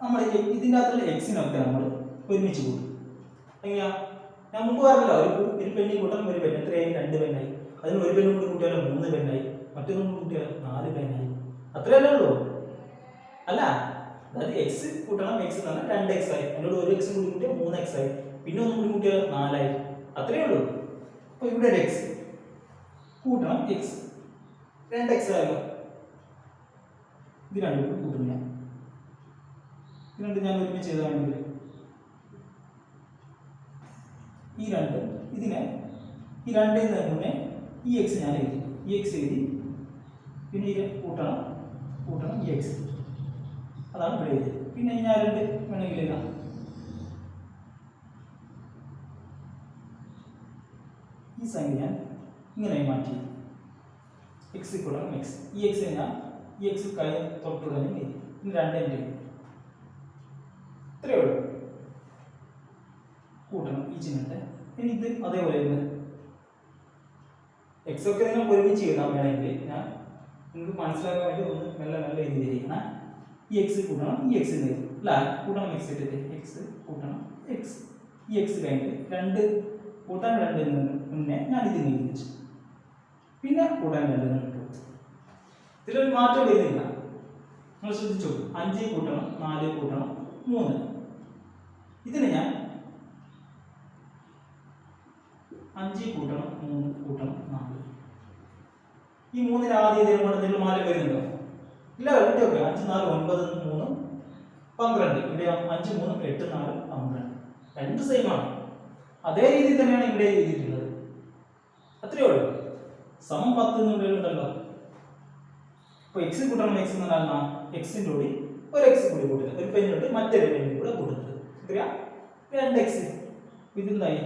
നമ്മൾ ഇതിൻ്റെ അകത്തുള്ള എക്സിനൊക്കെ നമ്മൾ ഒരുമിച്ച് കൂട്ടും. എങ്ങനെയാ? ഞാൻ മുമ്പ് പറഞ്ഞല്ലോ, ഒരു പെണ്ണി കൂട്ടണം ഒരു പെണ്ണ് എത്രയായി? 2 പെണ്ണായി. അതിന് ഒരു പെണ്ണും കൂടി കൂട്ടിയാലോ 3 പെണ്ണായി. മറ്റൊന്നും കൂടി കൂട്ടിയാലോ 4 പെണ്ണായി. അത്രയല്ലേ ഉള്ളൂ അല്ല? അതായത് എക്സ് കൂട്ടണം എക്സ് എന്ന് പറഞ്ഞാൽ 2x ആയി. അതിനോട് ഒരു എക്സും കൂടി കൂട്ടിയാൽ 3x ആയി. പിന്നെ ഒന്നും കൂടി കൂട്ടിയാൽ 4 ആയി. അത്രയേ ഉള്ളൂ. അപ്പോൾ ഇവിടെ ഒരു എക്സ് കൂട്ടണം എക്സ് 2x ആയല്ലോ. ഇത് രണ്ടും കൂടി കൂട്ടും ഞാൻ. ഇത് രണ്ടും ഞാൻ ഒരുമിച്ച് ചെയ്താണെങ്കിൽ ഈ രണ്ട് ഇതിനെ ഈ രണ്ടിൽ നിന്ന് മുന്നേ ഈ എക്സ് ഞാൻ എഴുതി, ഈ എക്സ് എഴുതി, പിന്നെ ഈ കൂട്ടണം ഈ എക്സ്, അതാണ് ഇവിടെ എഴുതിയത്. പിന്നെ ഞാൻ 2 വേണമെങ്കിൽ എഴുതാം. ഈ സംഖ്യ ഞാൻ ഇങ്ങനെ മാറ്റി എക്സ് കൂട്ടണം എക്സ്. ഈ എക്സ് ഞാൻ ഈ എക്സ് കൈ തൊട്ടുടനെ എഴുതി. ഇനി 2 എഴുതി. ഇത്രയേ ഉള്ളൂ. കൂട്ടണം ഈ ചിഹ്നത്തെ. ഇനി ഇത് അതേപോലെ എക്സ് ഒക്കെ നിങ്ങൾ ഒരുമിച്ച് എഴുതാൻ വേണമെങ്കിൽ ഞാൻ നിങ്ങൾക്ക് മനസ്സിലാക്കാൻ വേണ്ടി ഒന്ന് മെല്ലെ എഴുതി തരികയാണ്. ഈ എക്സ് കൂട്ടണം ഈ എക്സ് എന്ന് എഴുതി അല്ല, കൂട്ടണം എക്സ് ഇട്ടിട്ട് എക്സ് കൂട്ടണം എക്സ്. ഈ എക്സ് കഴിഞ്ഞിട്ട് 2 കൂട്ടാൻ 2 മുന്നേ ഞാൻ ഇതിന് എഴുതി വെച്ചു. പിന്നെ കൂട്ടാൻ 2 ഇട്ടു. ഇതിലൊരു മാറ്റം വരുന്നില്ല. നിങ്ങൾ ശ്രദ്ധിച്ചു. 5 കൂട്ടണം 4 കൂട്ടണം 3. ഇതിന് ഞാൻ 5 കൂട്ടണം 3 കൂട്ടണം 4. ഈ 3 ആദ്യം ഇതിന് നിങ്ങൾ മാറ്റം വരുന്നുണ്ടോ? ഇല്ല. കുട്ടിയൊക്കെ 5 4 9 3 12. ഇവിടെ 5 3 8 4 12. 2 സെയിം ആണ്. അതേ രീതിയിൽ തന്നെയാണ് ഇവിടെ എഴുതിയിട്ടുള്ളത്. അത്രയേ ഉള്ളൂ. സമം 10 എന്നുള്ളത് ഉണ്ടല്ലോ. ഇപ്പോൾ എക്സ് കൂട്ടണം എക്സ് എന്ന് പറഞ്ഞാൽ എക്സിൻ്റെ കൂടി ഒരു എക്സ് കൂടി കൂട്ടുന്നത്, ഒരു പെണ്ണിനോട് മറ്റൊരു പെണ്ണിന് കൂടെ കൂട്ടുന്നത് എത്രയാ? 2x. ഇതെന്തായി?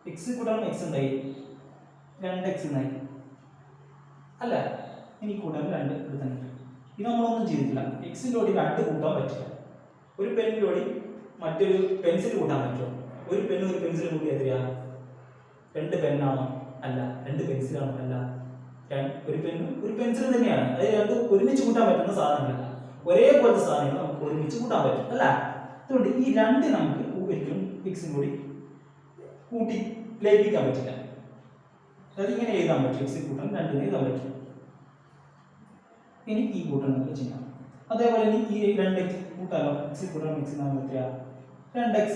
എക്സ് കൂട്ടണം എക്സ് എന്തായി? 2x എന്നായി അല്ല? ഇനി കൂട്ടാൻ 2 എടുത്തുണ്ട്. ഇത് നമ്മളൊന്നും ചെയ്തിട്ടില്ല. എക്സിൻ്റെ കൂടി 2 കൂട്ടാൻ പറ്റില്ല. ഒരു പെണ്ണിനോട് മറ്റൊരു പെൻസിൽ കൂട്ടാൻ പറ്റുമോ? ഒരു പെണ്ണ് ഒരു പെൻസിൽ കൂടി എത്രയാ? 2 പെന്നാണോ? അല്ല. 2 പെൻസിലാണോ? അല്ല. ഒരു പെന്നും ഒരു പെൻസിൽ തന്നെയാണ്. അത് രണ്ടും ഒരുമിച്ച് കൂട്ടാൻ പറ്റുന്ന സാധനങ്ങളല്ല. ഒരേപോലത്തെ സാധനങ്ങൾ നമുക്ക് ഒരുമിച്ച് കൂട്ടാൻ പറ്റും അല്ല? അതുകൊണ്ട് ഈ 2 നമുക്ക് ഒരിക്കലും എക്സും കൂടി കൂട്ടി ലയിപ്പിക്കാൻ പറ്റില്ല. അതായത് ഇങ്ങനെ എഴുതാൻ പറ്റും. എക്സ് കൂട്ടണം 2 എഴുതാൻ പറ്റും. ഇനി ഈ കൂട്ടണം നമുക്ക് ചെയ്യാം. അതേപോലെ ഇനി ഈ 2x കൂട്ടാലോ. എക്സ് കൂട്ടണം എക്സ് എന്ന് പറഞ്ഞാൽ എത്രയാ? 2x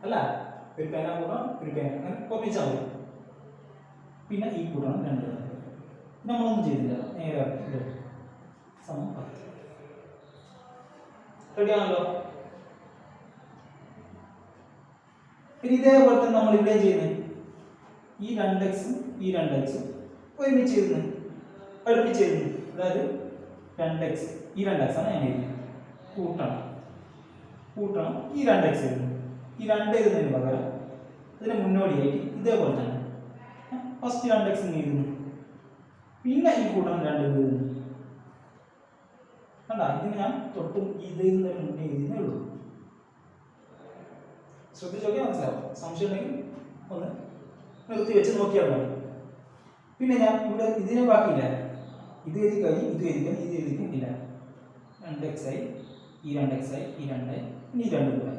അല്ല? ഒരു പേന കൂട്ടണം ഒരു പേന, അങ്ങനെ കുറപ്പിച്ചാൽ മതി. പിന്നെ ഈ കൂട്ടണം 2. നമ്മളൊന്നും ചെയ്തില്ല. നേരെ സമം 10. റെഡിയാണല്ലോ. പിന്നെ ഇതേപോലെ തന്നെ നമ്മൾ ഇവിടെ ചെയ്യുന്നത് ഈ 2x ഈ 2x ഒരുമിച്ച് എഴുതുന്നത്, അടുപ്പിച്ച് എഴുതുന്നത്. അതായത് 2x ഈ 2x ആണ് ഞാൻ എഴുതുന്നത്. കൂട്ടണം ഈ 2x എഴുതുന്നത്. ഈ 2 എഴുതുന്നതിന് പകരം അതിന് മുന്നോടിയായിട്ട് ഇതേപോലെ തന്നെ ഫസ്റ്റ് 2x എഴുതുന്നു. പിന്നെ ഈ കൂട്ടണം 2 എഴുതുന്നു. കണ്ടാ? ഇതിന് ഞാൻ തൊട്ടും ഇത് എഴുതുന്നതിന് മുന്നേ എഴുതുന്നേ ഉള്ളൂ. ശ്രദ്ധിച്ചോക്കെ മനസ്സിലാവും. സംശയം ഉണ്ടെങ്കിൽ ഒന്ന് നിർത്തി വെച്ച് നോക്കിയാൽ മതി. പിന്നെ ഞാൻ ഇവിടെ ഇതിനെ ബാക്കിയില്ല. ഇത് എഴുതി കഴിഞ്ഞ് ഇത് എഴുതിക്കാൻ ഇത് എഴുതിക്കില്ല. 2x ആയി, ഈ 2x ആയി, ഈ 2 ആയി, ഇനി ഈ 2 കൂടെ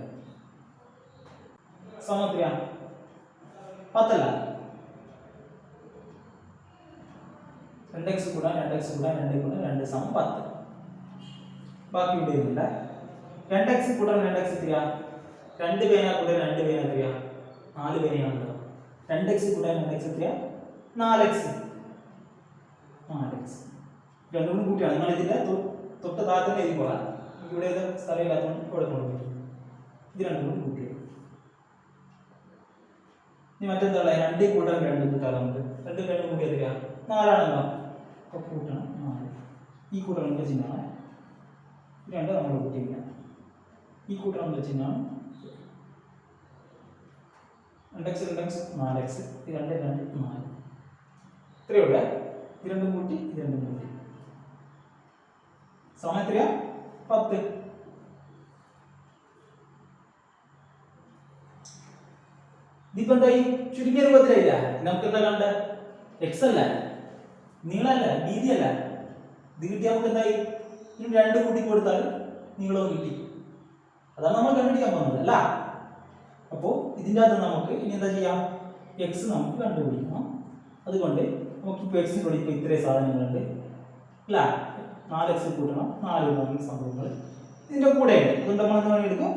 സമം എത്രയാ? 10 അല്ല? 2x കൂടാൻ 2x കൂടാൻ 2 കൂടാൻ 2 സമം 10. ബാക്കി ഇവിടെ എഴുതില്ല. 2x കൂടാൻ 2x എത്രയാ? 2 പേന കൂടെ 2 പേന എത്രയാ? 4 പേനയാണല്ലോ. 2x കൂടാൻ 2x എത്രയാ? 4x. 4x രണ്ടും കൂട്ടിയാണ്. നിങ്ങൾ ഇതിന്റെ തൊട്ട് താഴത്തെ എഴുതിക്കോളാം. ഇവിടെ സ്ഥലം ഇല്ലാത്തതുകൊണ്ട് ഇവിടെ കൊണ്ടുപോയി ഇത് രണ്ടും കൂട്ടി. ഇനി മറ്റെന്താ? 2 കൂട്ടാൻ 2 കൂട്ടാം. നമുക്ക് 2 2 കൂട്ടി എത്രയാ? 4 ആണല്ലോ. അപ്പോൾ കൂട്ടണം 4. ഈ കൂട്ടണം ചിഹ്നമാണ്. 2 നമ്മൾ കൂട്ടിയില്ല. ഈ കൂട്ടണം ചിഹ്നമാണ് 2x 2x 4x. 2 2 4. ഇത്രയേ ഉള്ളൂ. ഇത് രണ്ടും കൂട്ടി ഇത് രണ്ടും കൂട്ടി സമയം എത്രയാ 10. ഇതിപ്പോ എന്തായി ചുരുങ്ങിയ രൂപത്തിലായില്ല. നമുക്ക് എന്താ കണ്ട എക്സ് അല്ല, നീളല്ല, വീതി അല്ല. ഇത് കിട്ടിയാൽ നമുക്ക് എന്തായി ഇനി 2 കൂട്ടി കൊടുത്താൽ നീളവും കിട്ടി. അതാണ് നമ്മൾ കണ്ടുപിടിക്കാൻ പോകുന്നത് അല്ല. അപ്പോൾ ഇതിൻ്റെ അകത്ത് നമുക്ക് ഇനി എന്താ ചെയ്യാം, എക്സ് നമുക്ക് കണ്ടുപിടിക്കണം. അതുകൊണ്ട് നമുക്കിപ്പോൾ എക്സിനോട് ഇപ്പോൾ ഇത്രയും സാധനങ്ങളുണ്ട് അല്ല, 4x കൂട്ടണം, 4 സംഭവങ്ങൾ ഇതിൻ്റെ കൂടെ ഉണ്ട്. അതുകൊണ്ട് നമ്മൾ എന്ത് എടുക്കും,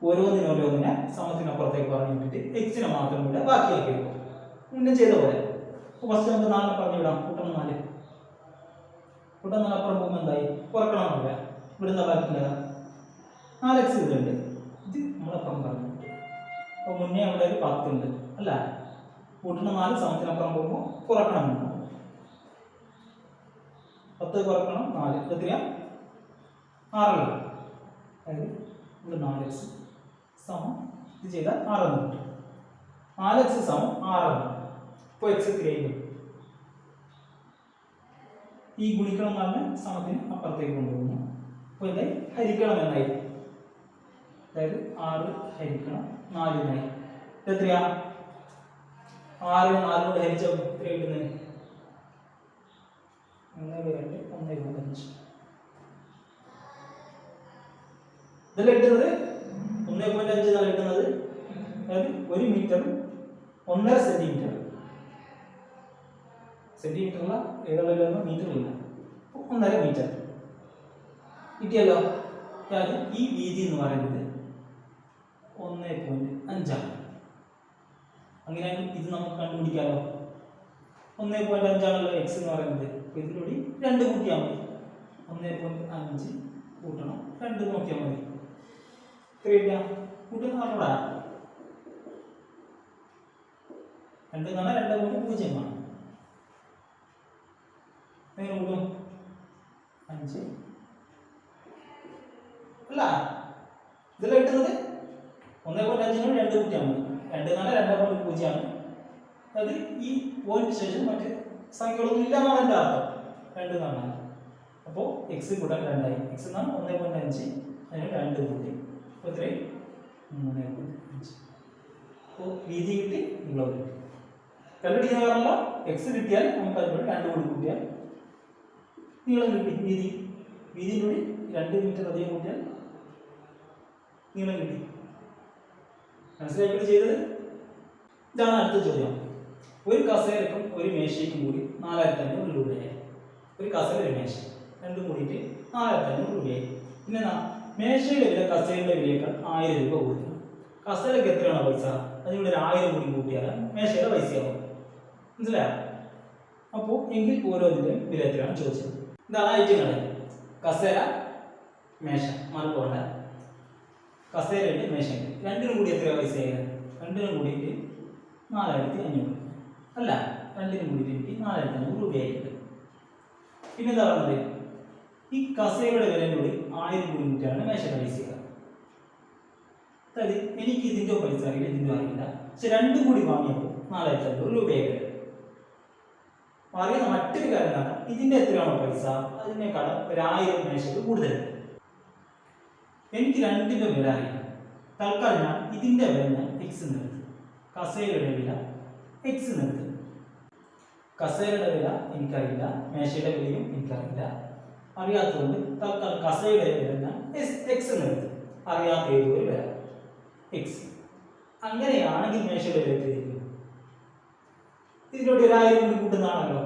ഓരോന്നിനെ സമത്തിനപ്പുറത്തേക്ക് പറഞ്ഞിട്ട് എക്സിനെ മാത്രം കൂടെ ബാക്കിയാക്കി എടുക്കും. മുന്നേ ചെയ്ത പോലെ. അപ്പോൾ ഫസ്റ്റ് നമുക്ക് 4 പറഞ്ഞു വിടാം. കൂട്ടണം 4 അപ്പുറം പോകുമ്പോൾ എന്തായി കുറക്കണമെന്നില്ല. ഇവിടുന്ന് ബാക്കിയില്ല 4x ഇവിടെയുണ്ട്. ഇത് നമ്മളപ്പുറം പറഞ്ഞു. അപ്പോൾ മുന്നേ അവിടെ ഒരു 10 ഉണ്ട് അല്ല, കൂട്ടണം 4 സമത്തിനപ്പുറം പോകുമ്പോൾ കുറക്കണം. 10 കുറക്കണം 4 എത്രയാ 6. അതായത് ഇവിടെ 4x സമം ഇത് ചെയ്താൽ 6 കിട്ടും. 4x സമം 6. ഇപ്പോൾ എക്സ് എത്രയായിരിക്കും, ഈ ഗുണിക്കണം എന്നാണ് സമത്തിന് അപ്പുറത്തേക്ക് കൊണ്ടുപോകുന്നു. അപ്പോൾ എന്തായി ഹരിക്കണം എന്നായി. അതായത് 6 ഹരിക്കണം 4 എന്നായി. എത്രയാ 6 4 കൊണ്ട് ഹരിച്ചാൽ എത്ര കിട്ടുന്നത്, 1 2 1 5. ഇതെല്ലാം കിട്ടുന്നത് 1.5 എന്നാണ് കിട്ടുന്നത്. അതായത് 1 മീറ്റർ 1.5 സെന്റിമീറ്റർ. സെന്റിമീറ്ററുള്ള ഏതെല്ലാം മീറ്ററില്ല, 1.5 മീറ്റർ കിട്ടിയല്ലോ. അതായത് ഈ വീതി എന്ന് പറയുന്നത് 1.5 ആണ്. അങ്ങനെയാണെങ്കിൽ ഇത് നമുക്ക് കണ്ടുപിടിക്കാമല്ലോ. 1.5 ആണല്ലോ എക്സ് എന്ന് പറയുന്നത്. അപ്പോൾ ഇതിലൂടെ 2 കൂട്ടിയാൽ മതി. 1.5 കൂട്ടണം 2 നോക്കിയാൽ മതി. എത്രയില്ല കൂട്ടുന്ന 2 എന്ന് പറഞ്ഞാൽ 2.0 ആണ്. എങ്ങനെ കൂട്ടും 5 അല്ല, ഇതിൽ കിട്ടുന്നത് 1.5 2 കൂട്ടിയാൽ മതി. 2 എന്ന് പറഞ്ഞാൽ 2.0 ആണ്. അത് ഈ പോയിന്റ് ശേഷം മറ്റ് സംഖ്യകളൊന്നും ഇല്ല എന്നാണ് എൻ്റെ അർത്ഥം. 2 എന്ന് പറഞ്ഞാൽ അപ്പോൾ എക്സ് കൂട്ടാൻ 2 ആയി. എക്സ് എന്നാണ് 1.5 അതിന് 2 കൂട്ടി. അപ്പോൾ എത്രയും 3.5. അപ്പോൾ വീതി കിട്ടി, നീളം കിട്ടി. കണ്ടുപിടിക്കുന്ന കാരണമല്ല, എക്സ് കിട്ടിയാൽ നമുക്ക് അതിനോട് 2 കൂടി കൂട്ടിയാൽ നീളം കിട്ടി. വീതിയിലൂടെ 2 മീറ്റർ അധികം കൂട്ടിയാൽ നീളം കിട്ടി. മനസ്സിലാക്കിയിട്ട് ചെയ്തത്. ഇതാണ് അടുത്ത ചോദ്യം. ഒരു കസേരക്കും ഒരു മേശയ്ക്കും കൂടി 4500 രൂപയായി. ഒരു കസേര ഒരു മേശ രണ്ടും കൂടിയിട്ട് 4500 രൂപയായി. പിന്നെ മേശയുടെ വില കസേരയുടെ വിലയേക്കാൾ 1000 രൂപ കൊടുക്കണം. കസേരക്ക് എത്രയാണോ പൈസ, അതിനുള്ള 1000 കൂടി കൂട്ടിയാൽ മേശയുടെ പൈസയാവും. മനസ്സിലായോ? അപ്പോൾ എങ്കിൽ ഓരോന്നിൻ്റെയും വില എത്രയാണ് ചോദിച്ചത്. ഇതാണ് ഐറ്റങ്ങൾ. കസേര മേശ മറക്കോണ്ട. കസേരയുണ്ട് മേശയുണ്ട്, രണ്ടിനും കൂടി എത്ര പൈസയായി? രണ്ടിനും കൂടിയിട്ട് 4500 അല്ല, രണ്ടിനും കൂടിയിട്ട് എനിക്ക് 4500 രൂപയായിട്ടുണ്ട്. പിന്നെ എന്താ പറഞ്ഞത്, ഈ കസേരയുടെ വിലയോട് 1000 കൂടി കൂട്ടിയാണ് മേശയുടെ പൈസ. അതായത് എനിക്ക് ഇതിൻ്റെ പൈസ അറിയില്ല, ഇതിൻ്റെ അറിയില്ല, പക്ഷെ രണ്ടും കൂടി വാങ്ങിയപ്പോൾ 4500 രൂപയായിട്ട്. അറിയുന്ന മറ്റൊരു കാര്യം എന്താണ്, ഇതിൻ്റെ എത്രയാണോ പൈസ അതിനേക്കാളും 1000 മേശയ്ക്ക് കൂടുതലുണ്ട്. എനിക്ക് രണ്ടിൻ്റെ വില അറിയില്ല. തൽക്കാലം ഞാൻ ഇതിൻ്റെ വില ഞാൻ എക്സ് നിർത്തി, കസേരയുടെ വില എക്സ് നിർത്തി. കസേരയുടെ വില എനിക്കറിയില്ല, മേശയുടെ വിലയും എനിക്കറിയില്ല. അറിയാത്തതുകൊണ്ട് തൽക്കാലം കസേരയുടെ വില ഞാൻ എക്സ് നിർത്തി. അറിയാത്ത ഏതൊരു വില എക്സ്. അങ്ങനെയാണെങ്കിൽ മേശയുടെ വില എത്തിയിരിക്കും. ഇതിനോട് 1000 കൂടി കൂട്ടുന്നതാണല്ലോ.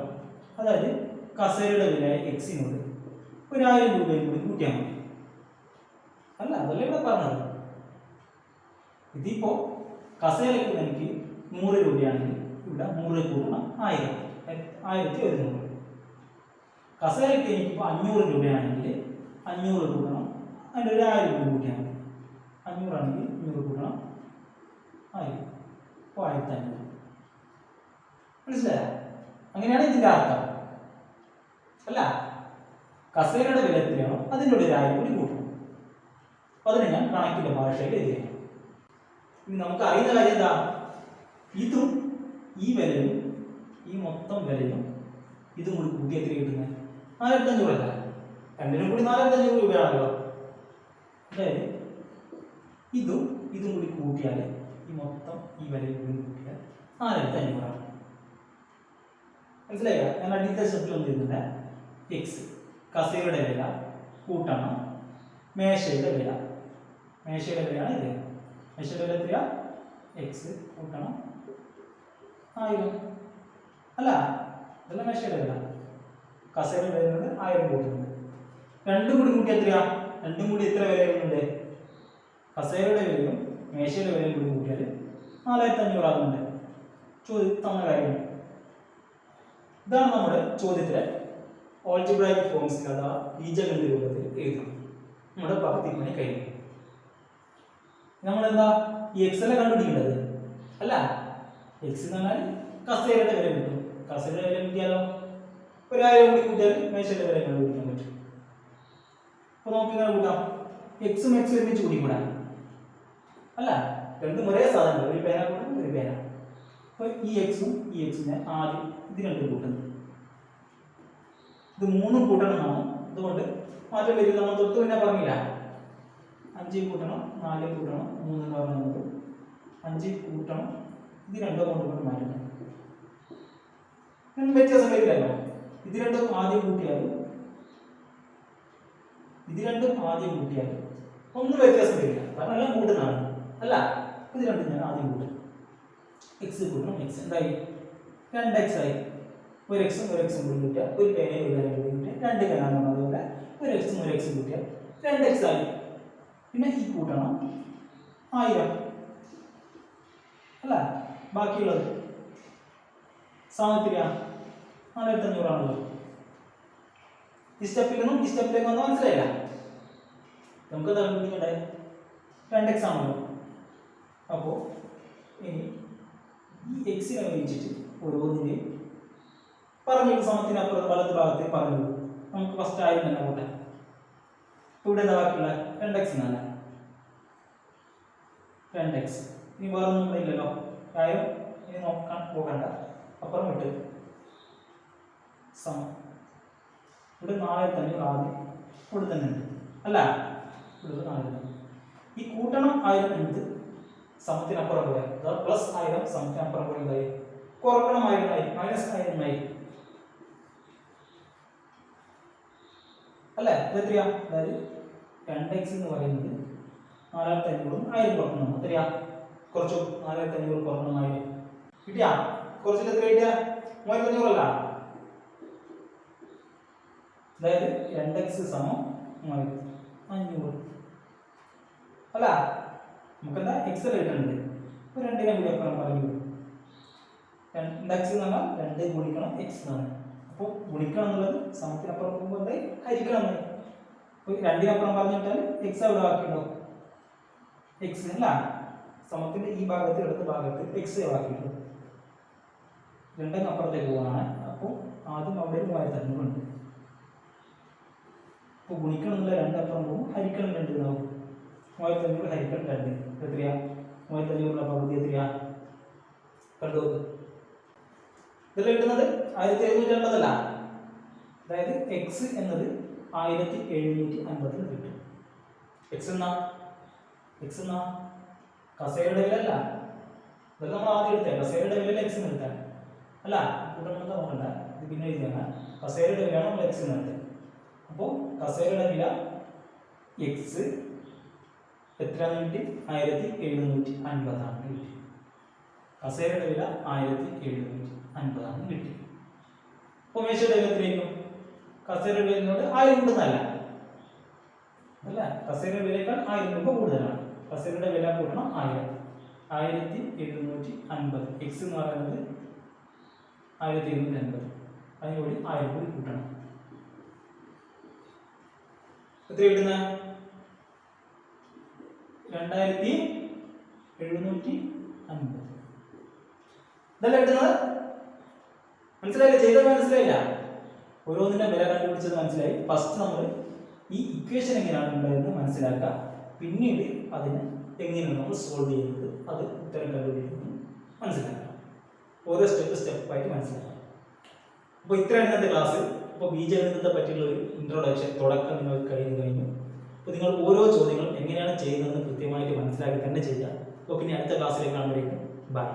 അതായത് കസേരയുടെ വില എക്സിനോട് 1000 രൂപയും കൂടി കൂട്ടിയാൽ മതി. അല്ല, അതല്ലേ ഇവിടെ പറഞ്ഞത്. ഇതിപ്പോ കസേരയ്ക്ക് എനിക്ക് 100 രൂപയാണെങ്കിൽ ഇവിടെ 100 കൂട്ടണം 1000, 1100. കസേരയ്ക്ക് എനിക്കിപ്പോൾ 500 രൂപയാണെങ്കിൽ 500 കൂട്ടണം അതിൻ്റെ 1000 രൂപ കൂട്ടിയാൽ മതി. 500 ആണെങ്കിൽ 500 കൂട്ടണം 1000, ഇപ്പോൾ 1500. മനസ്സിലായോ? അങ്ങനെയാണ് ഇതിൻ്റെ അർത്ഥം. അല്ല, കസേരയുടെ വില എത്രയാണോ അതിൻ്റെ 1000 കൂടി കൂട്ടണം. അതിന് ഞാൻ കണക്കിൻ്റെ ഭാഷയിൽ എഴുതിയാണ്. ഇനി നമുക്ക് അറിയുന്ന കാര്യം എന്താ, ഇതും ഈ വിലയും ഈ മൊത്തം വിലയും ഇതും കൂടി കൂട്ടി എത്ര കിട്ടുന്നത് 1500 അല്ല. രണ്ടിനും കൂടി 4500 രൂപയാണല്ലോ. അതായത് ഇതും കൂടി കൂട്ടിയാൽ ഈ മൊത്തം ഈ വിലയും കൂടി കൂട്ടിയാൽ 4500 ആണ്. മനസ്സിലായില്ല? ഞാൻ അടിയത്തെ സ്റ്റെപ്പിൽ ഒന്നും ഇരുന്നില്ല. എക്സ് കസേരയുടെ വില കൂട്ടണം മേശയുടെ വില. മേശയുടെ വിലയാണ് ഇത്. മേശയുടെ വില എത്രയാ? എക്സ് കൂട്ടണം 1000 അല്ല, ഇതല്ല മേശയുടെ വില. കസേരയുടെ വില 1000 കൂട്ടുന്നുണ്ട്. രണ്ടും കൂടി കൂട്ടി എത്രയാ? രണ്ടും കൂടി എത്ര വില വരുന്നുണ്ട്? കസേരയുടെ വിലയും മേശയുടെ വിലയും കൂടി കൂട്ടിയാൽ 4500 ആകുന്നുണ്ട്. തന്ന കാര്യം ഇതാണ് നമ്മുടെ ചോദ്യത്തിലെ ഓൾജിബ്രായിക് ഫോംസിൽ അഥവാ ബീജഗണിത രൂപത്തിൽ എഴുതുന്നത്. നമ്മുടെ പകുതി പണി കഴിഞ്ഞു. നമ്മളെന്താ ഈ എക്സ് അല്ല കണ്ടുപിടിക്കേണ്ടത്? അല്ല, എക്സ് എന്ന് പറഞ്ഞാൽ കസേരയുടെ വില കിട്ടും. കസേരയുടെ വില കിട്ടിയാലോ 1000 കൂടി കൂട്ടിയാൽ മേശയുടെ വില കണ്ടുപിടിക്കാൻ പറ്റും. അപ്പൊ നമുക്ക് ഇങ്ങനെ കൂട്ടാം. എക്സും എക്സും ഒരുമിച്ച് കൂടിക്കൂടാ. അല്ല, രണ്ടും ഒരേ സാധനങ്ങൾ. ഒരു പേന കൂട്ടും ഒരു പേന. അപ്പൊ ഈ എക്സും ഈ എക്സിനെ ആദ്യം ഇത് രണ്ടും കൂട്ടുന്നു. ഇത് 3 കൂട്ടണം എന്നാണ്. അതുകൊണ്ട് മാറ്റം വരും. നമ്മൾ തൊട്ട് പിന്നെ പറഞ്ഞില്ല 5 കൂട്ടണം 4 കൂട്ടണം 3 എന്ന് പറഞ്ഞത് 5 കൂട്ടണം ഇത് രണ്ടും കൊണ്ട് മാറ്റണം. വ്യത്യാസം വരില്ലല്ലോ. ഇത് രണ്ടും ആദ്യം കൂട്ടിയാലും ഒന്നും വ്യത്യാസം വരില്ല. കാരണം എല്ലാം കൂട്ടുന്നതാണ്. അല്ല, ഇത് രണ്ടും ഞാൻ ആദ്യം കൂട്ടും. എക്സ് കൂട്ടണം എക്സ് എന്തായി? 2x ആയി. ഒരു എക്സും കൂടി കൂട്ടിയാൽ ഒരു പേനയും ഒരു പേനയും കൂടി കൂട്ടിയാൽ 2 പേനാണ്. അതുപോലെ ഒരു എക്സും കൂട്ടിയാൽ 2x ആയി. പിന്നെ ഈ കൂട്ടണം 1000 അല്ല, ബാക്കിയുള്ളത് സമത്തില 4500 ആണല്ലോ. ഈ സ്റ്റെപ്പിൽ നിന്നും ഈ സ്റ്റെപ്പിലേക്ക് വന്നാൽ മനസ്സിലായില്ല. നമുക്ക് കണ്ടുപിടിക്കണ്ടേ? 2x ആണല്ലോ. അപ്പോൾ ഇനി ഈ എക്സിനെ ഉപയോഗിച്ചിട്ട് ഓരോന്നിനെയും പറഞ്ഞു സമത്തിനപ്പുറത്ത് വലത് ഭാഗത്ത് പറഞ്ഞു. നമുക്ക് ഫസ്റ്റ് 1000 തന്നെ കൂട്ടാം. ഇവിടെ എന്താ ബാക്കിയുള്ള 2x എന്നല്ല 2x. ഇനി വേറെ ഒന്നും ഇവിടെ ഇല്ലല്ലോ. 1000 ഇനി നോക്കാൻ പോകണ്ട. അപ്പുറം വിട്ട് സമം. ഇവിടെ 4500 ആദ്യം ഇവിടെ തന്നെ ഉണ്ട്. അല്ല, ഇവിടെ 4000. ഈ കൂട്ടണം 1000 എടുത്ത് സമത്തിനപ്പുറം പോയാൽ പ്ലസ് 1000 സമത്തിനപ്പുറം പോയി എന്തായി? കുറക്കണം 1000 ആയി. മൈനസ് 1000 ആയി. അല്ലേ? ഇതെത്രയാ? അതായത് 2x എന്ന് പറയുന്നത് 4500 1000 കുറക്കണം. എത്രയാ? കുറച്ചു 4500 കുറക്കണം 1000 കിട്ടിയാ? കുറച്ചിട്ട് എത്ര കിട്ടിയാ? 3500 അല്ല. അതായത് 2x സമം 500 അല്ല. നമുക്കെന്താ എക്സ് കിട്ടുന്നുണ്ട്. ഇപ്പോൾ 2നെ കൂടി അപ്പുറം പറഞ്ഞു. 2x എന്ന് പറഞ്ഞാൽ 2 ഗുണിക്കണം എക്സ് എന്നാണ്. അപ്പോൾ ഗുണിക്കണം എന്നുള്ളത് സമത്തിനപ്പുറം പോകുമ്പോൾ എന്തായി? ഹരിക്കണം എന്നായി. അപ്പോൾ 2നപ്പുറം പറഞ്ഞിട്ടാൽ എക്സ് അവിടെ ബാക്കിയുണ്ടോ? എക്സ് അല്ല, സമത്തിന്റെ ഈ ഭാഗത്ത് ഇടത് ഭാഗത്ത് എക്സ് ബാക്കിയുള്ളൂ. 2 അപ്പുറത്തേക്ക് പോകാനാണ്. അപ്പോൾ ആദ്യം അവിടെ 3500 ഉണ്ട്. അപ്പോൾ ഗുണിക്കണം എന്നുള്ള 2 അപ്പുറം പോകും. ഹരിക്കണം 2 എന്നാവും. 3500 ഹരിക്കണം 2 എത്രയാ? 3500 പകുതി എത്രയാ? കണ്ടു. ഇതെല്ലാം കിട്ടുന്നത് 1750 അല്ല. അതായത് എക്സ് എന്നത് 1750 കിട്ടും. എക്സ് എന്നാ കസേരയുടെ വില അല്ല. ഇതെല്ലാം നമ്മൾ ആദ്യം എടുത്തേ. കസേരയുടെ വില എക്സ് എന്ന് എടുത്താൽ അല്ല, കൂട്ടം നോക്കണ്ട. ഇത് പിന്നെ എഴുതിയാണ്. കസേരയുടെ വിലയാണ് നമ്മൾ എക്സ് എന്ന് എടുത്തത്. അപ്പോൾ കസേരയുടെ വില എക്സ് എത്രയാണെന്ന് കിട്ടി? 1750 കിട്ടി. കസേരയുടെ വില 1750 കിട്ടി. അപ്പോൾ മേശയുടെ വില എത്രയായിരിക്കും? കസേരയുടെ വിലയോട് 1000 കൂടുന്നതല്ല അല്ല, കസേരയുടെ വിലയേക്കാൾ 1000 രൂപ കൂടുതലാണ്. കസേരയുടെ വില കൂട്ടണം 1000. 1750. എക്സ് എന്ന് പറയുന്നത് 1750. അതിനോട് 1000 കൂടി കൂട്ടണം. എത്ര കിട്ടുന്ന? 2750. ഇതല്ല കിട്ടുന്നത്. മനസ്സിലായില്ല? ചെയ്തത് മനസ്സിലായില്ല? ഓരോന്നിന്റെ വില കണ്ടുപിടിച്ചത് മനസ്സിലായി. ഫസ്റ്റ് നമ്മൾ ഈ ഇക്വേഷൻ എങ്ങനെയാണ് ഉണ്ടായതെന്ന് മനസ്സിലാക്കുക. പിന്നീട് അതിന് എങ്ങനെയാണ് നമ്മൾ സോൾവ് ചെയ്യുന്നത്, അത് ഉത്തരം കണ്ടുപിടിക്കുന്നത് മനസ്സിലാക്കുക. ഓരോ സ്റ്റെപ്പായിട്ട് മനസ്സിലാക്കുക. അപ്പോൾ ഇത്രയാണ് ഇന്നത്തെ ക്ലാസ്. അപ്പോൾ അപ്പോൾ ബീജഗണിതത്തെ പറ്റിയുള്ള ഒരു ഇൻട്രൊഡക്ഷൻ തുടക്കം നിങ്ങൾക്ക് കഴിഞ്ഞു. അപ്പോൾ നിങ്ങൾ ഓരോ ചോദ്യങ്ങളും എങ്ങനെയാണ് ചെയ്യുന്നതെന്ന് കൃത്യമായിട്ട് മനസ്സിലാക്കി തന്നെ ചെയ്യുക. അപ്പോൾ പിന്നെ അടുത്ത ക്ലാസ്സിലേക്ക് കാണുമ്പോഴേക്കും ബൈ.